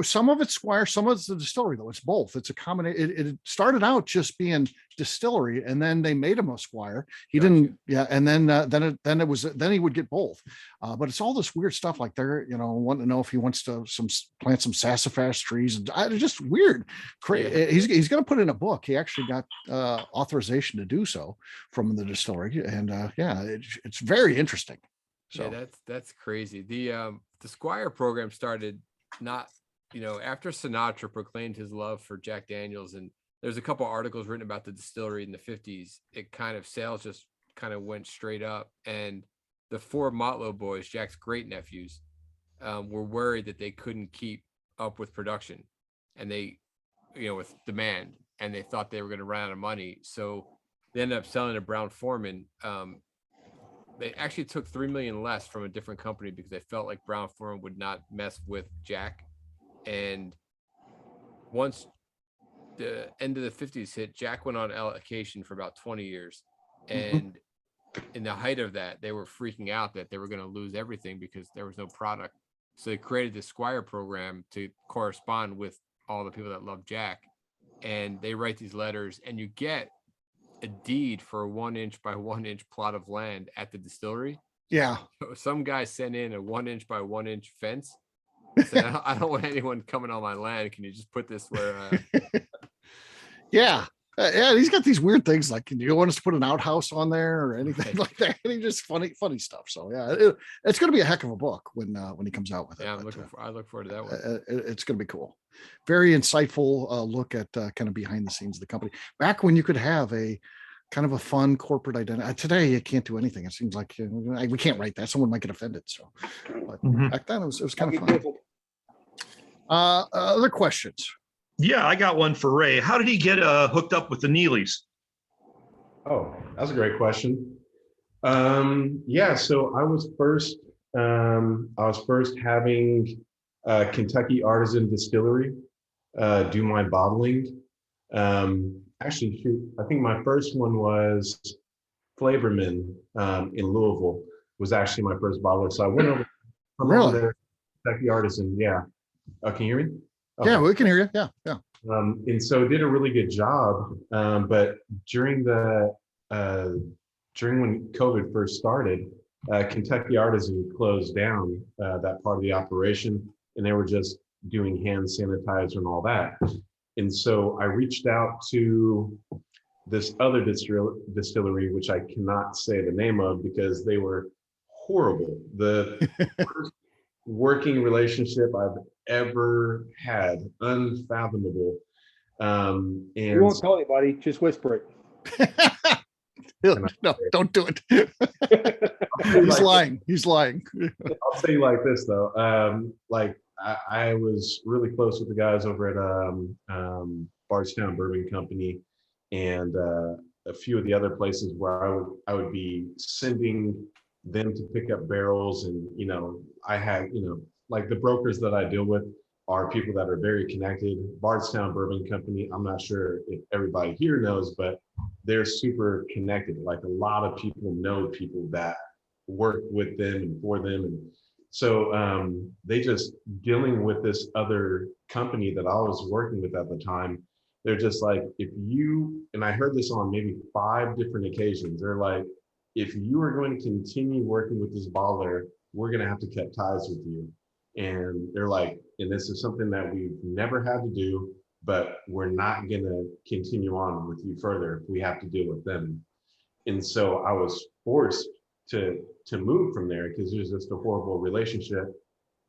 Some of it's Squire, some of it's the distillery, though. It's both. It's a combination. It started out just being distillery, and then they made him a Squire. He didn't, yeah. And then he would get both. But it's all this weird stuff. Like they're wanting to know if he wants to plant some sassafras trees, and it's just weird. Yeah. He's going to put in a book. He actually got authorization to do so from the distillery, and it's very interesting. So yeah, that's crazy. The Squire program started not. After Sinatra proclaimed his love for Jack Daniels, and there's a couple articles written about the distillery in the 50s, sales just kind of went straight up. And the four Motlow boys, Jack's great nephews, were worried that they couldn't keep up with production and with demand, and they thought they were going to run out of money. So they ended up selling to Brown-Forman. They actually took $3 million less from a different company because they felt like Brown-Forman would not mess with Jack. And once the end of the 50s hit, Jack went on allocation for about 20 years. And in the height of that, they were freaking out that they were going to lose everything because there was no product. So they created the Squire program to correspond with all the people that love Jack. And they write these letters, and you get a deed for a 1 inch by 1 inch plot of land at the distillery. Yeah. So some guy sent in a 1 inch by 1 inch fence. Said, I don't want anyone coming on my land. Can you just put this where? Yeah. Yeah, he's got these weird things like, do you want us to put an outhouse on there or anything like that? And he just funny stuff. So yeah, it's going to be a heck of a book when he comes out with it. Yeah, I look forward to that one. It's going to be cool. Very insightful look at kind of behind the scenes of the company. Back when you could have a kind of a fun corporate identity. Today you can't do anything. It seems like we can't write that. Someone might get offended. So but back then it was kind of fun. Other questions? Yeah, I got one for Ray. How did he get hooked up with the Neelys? Oh, that's a great question. Yeah, so I was first having Kentucky Artisan Distillery do my bottling. Actually, shoot, I think my first one was Flavorman in Louisville was actually my first bottler. So I went over, over there, Kentucky Artisan. Yeah. Can you hear me? Okay. Yeah, we can hear you. Yeah. And so did a really good job. But during when COVID first started, Kentucky Artisan closed down that part of the operation, and they were just doing hand sanitizer and all that. And so I reached out to this other distillery, which I cannot say the name of because they were horrible. The worst working relationship I've ever had, unfathomable. And you won't tell anybody, just whisper it. No, don't do it. He's lying. I'll say you like this though. I was really close with the guys over at Bardstown Bourbon Company and a few of the other places where I would be sending them to pick up barrels, and I had like the brokers that I deal with are people that are very connected. Bardstown Bourbon Company, I'm not sure if everybody here knows, but they're super connected. Like a lot of people know people that work with them and for them. And so they just dealing with this other company that I was working with at the time. They're just like, if you, and I heard this on maybe 5 different occasions, they're like, if you are going to continue working with this baller, we're going to have to cut ties with you. And they're like, and this is something that we've never had to do, but we're not going to continue on with you further if we have to deal with them. And so I was forced to move from there because it was just a horrible relationship.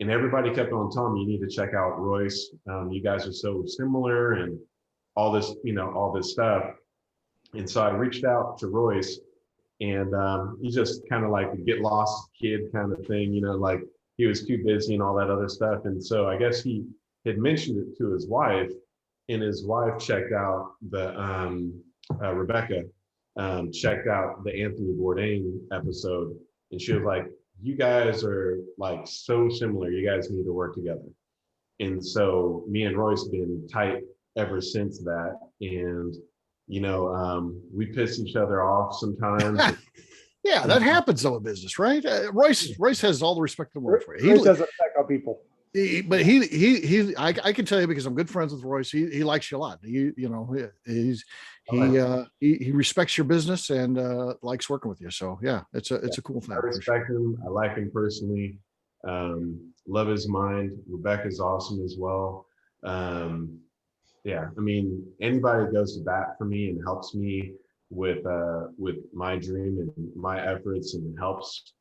And everybody kept on telling me, you need to check out Royce. You guys are so similar and all this, all this stuff. And so I reached out to Royce, and he's just kind of like a get lost kid kind of thing, like he was too busy and all that other stuff. And so I guess he had mentioned it to his wife, and his wife checked out the Rebecca checked out the Anthony Bourdain episode, and she was like, you guys are like so similar, you guys need to work together. And so me and Royce have been tight ever since that. And we piss each other off sometimes. Yeah, that happens though in business, right? Royce has all the respect in the world for you. Royce doesn't affect our people. I can tell you because I'm good friends with Royce. He likes you a lot. He respects your business and likes working with you. So yeah, it's a cool thing. I respect him. I like him personally. Love his mind. Rebecca's awesome as well. Yeah, I mean, anybody that goes to bat for me and helps me with my dream and my efforts and helps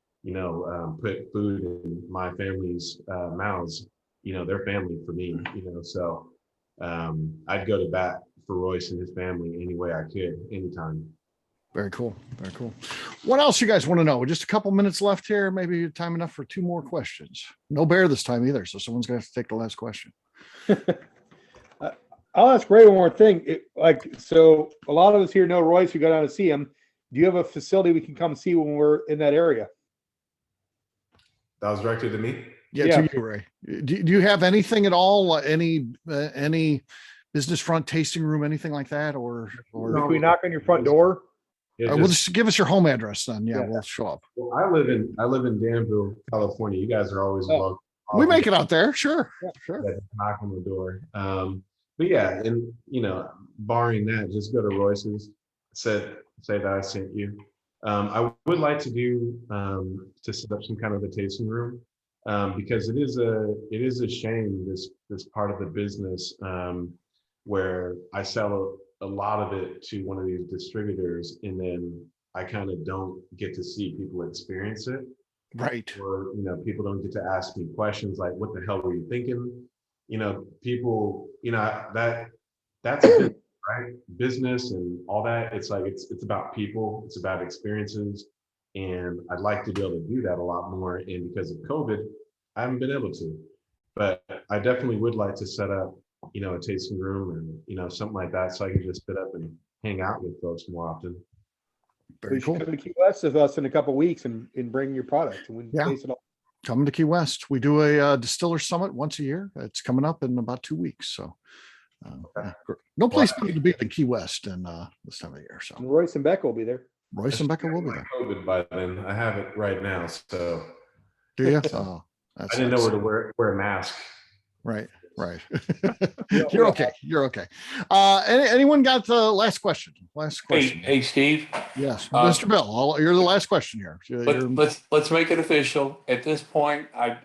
put food in my family's mouths, they're family for me, so I'd go to bat for Royce and his family any way I could, anytime. Very cool. Very cool. What else you guys want to know? Just a couple minutes left here. Maybe time enough for 2 more questions. No bear this time either, so someone's going to have to take the last question. I'll ask Ray one more thing. So a lot of us here know Royce. We go down to see him. Do you have a facility we can come see when we're in that area? That was directed to me? Yeah. To you, Ray. Do you have anything at all? Any business front, tasting room, anything like that? Or can we knock on your front door? Yeah, we'll just give us your home address then. Yeah, we'll show up. Well, I live in Danville, California. You guys are always welcome. We make it out there. Sure. Yeah, sure. Knock on the door. But yeah, and barring that, just go to Royce's. Said say that I sent you. I would like to do to set up some kind of a tasting room, because it is a shame, this part of the business, where I sell a lot of it to one of these distributors, and then I kind of don't get to see people experience it. Right. Or, people don't get to ask me questions like, what the hell were you thinking? People, that's a business, right? Business and all that. It's like, it's about people, it's about experiences. And I'd like to be able to do that a lot more. And because of COVID, I haven't been able to, but I definitely would like to set up, a tasting room and, something like that. So I can just sit up and hang out with folks more often. Very cool. Come to Key West with us in a couple of weeks and bring your product and we Yeah. taste it all. Coming to Key West. We do a distiller summit once a year. It's coming up in about 2 weeks. So no place better to be than Key West in this time of year. So And Royce and Becca will be there. Royce and Becca will be there. COVID by then. I have it right now. So Do you? Oh, I that's didn't nice. know where to wear a mask. Right. You're okay. You're okay. Anyone got the last question? Last question. Hey, Steve, Yes, Mr. Bill, you're the last question here. let's make it official. At this point, I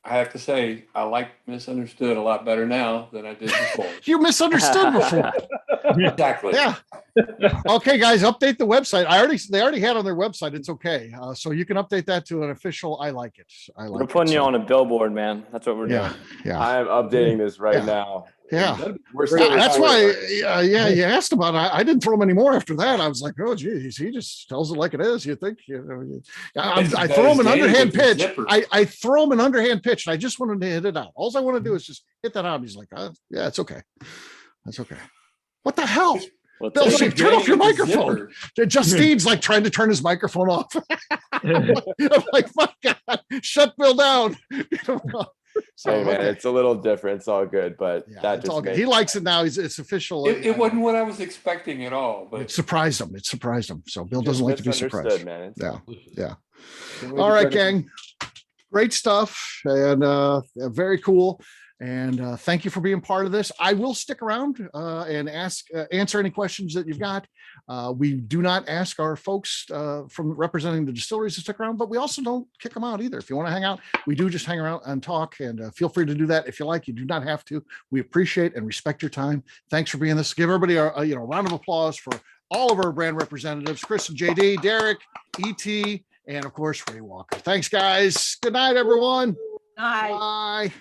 have to say, I like Misunderstood a lot better now than I did before. You misunderstood before. Exactly. Yeah. Okay, guys, update the website. They already had on their website. It's okay. So you can update that to an official. I like it. We're putting you on a billboard, man. That's what we're doing. Yeah. I am updating this right now. Yeah. We're still That's why, recording. you asked about it. I didn't throw him anymore after that. I was like, oh, geez, he just tells it like it is. You think, I throw him an underhand pitch. I throw him an underhand pitch, and I just wanted to hit it out. All I want to do is just hit that out. He's like, yeah, it's okay. That's okay. What the hell? Well, Bill, take- turn off your microphone. Justine's like trying to turn his microphone off. I'm like, my God, shut Bill down. So, Hey, man, okay. it's a little different. It's all good, but Yeah, that it's just all good. makes He likes it now. It's official. It wasn't what I was expecting at all, It but surprised him. It surprised him. So Bill just doesn't like to be surprised. misunderstood, man. Yeah. All right, gang. Great stuff and very cool. And thank you for being part of this. I will stick around and answer any questions that you've got. We do not ask our folks from representing the distilleries to stick around, but we also don't kick them out either. If you want to hang out, we do just hang around and talk, and feel free to do that if you like. You do not have to. We appreciate and respect your time. Thanks for being this. Give everybody a round of applause for all of our brand representatives, Chris and JD, Derek, ET, and of course, Ray Walker. Thanks, guys. Good night, everyone. Bye. Bye.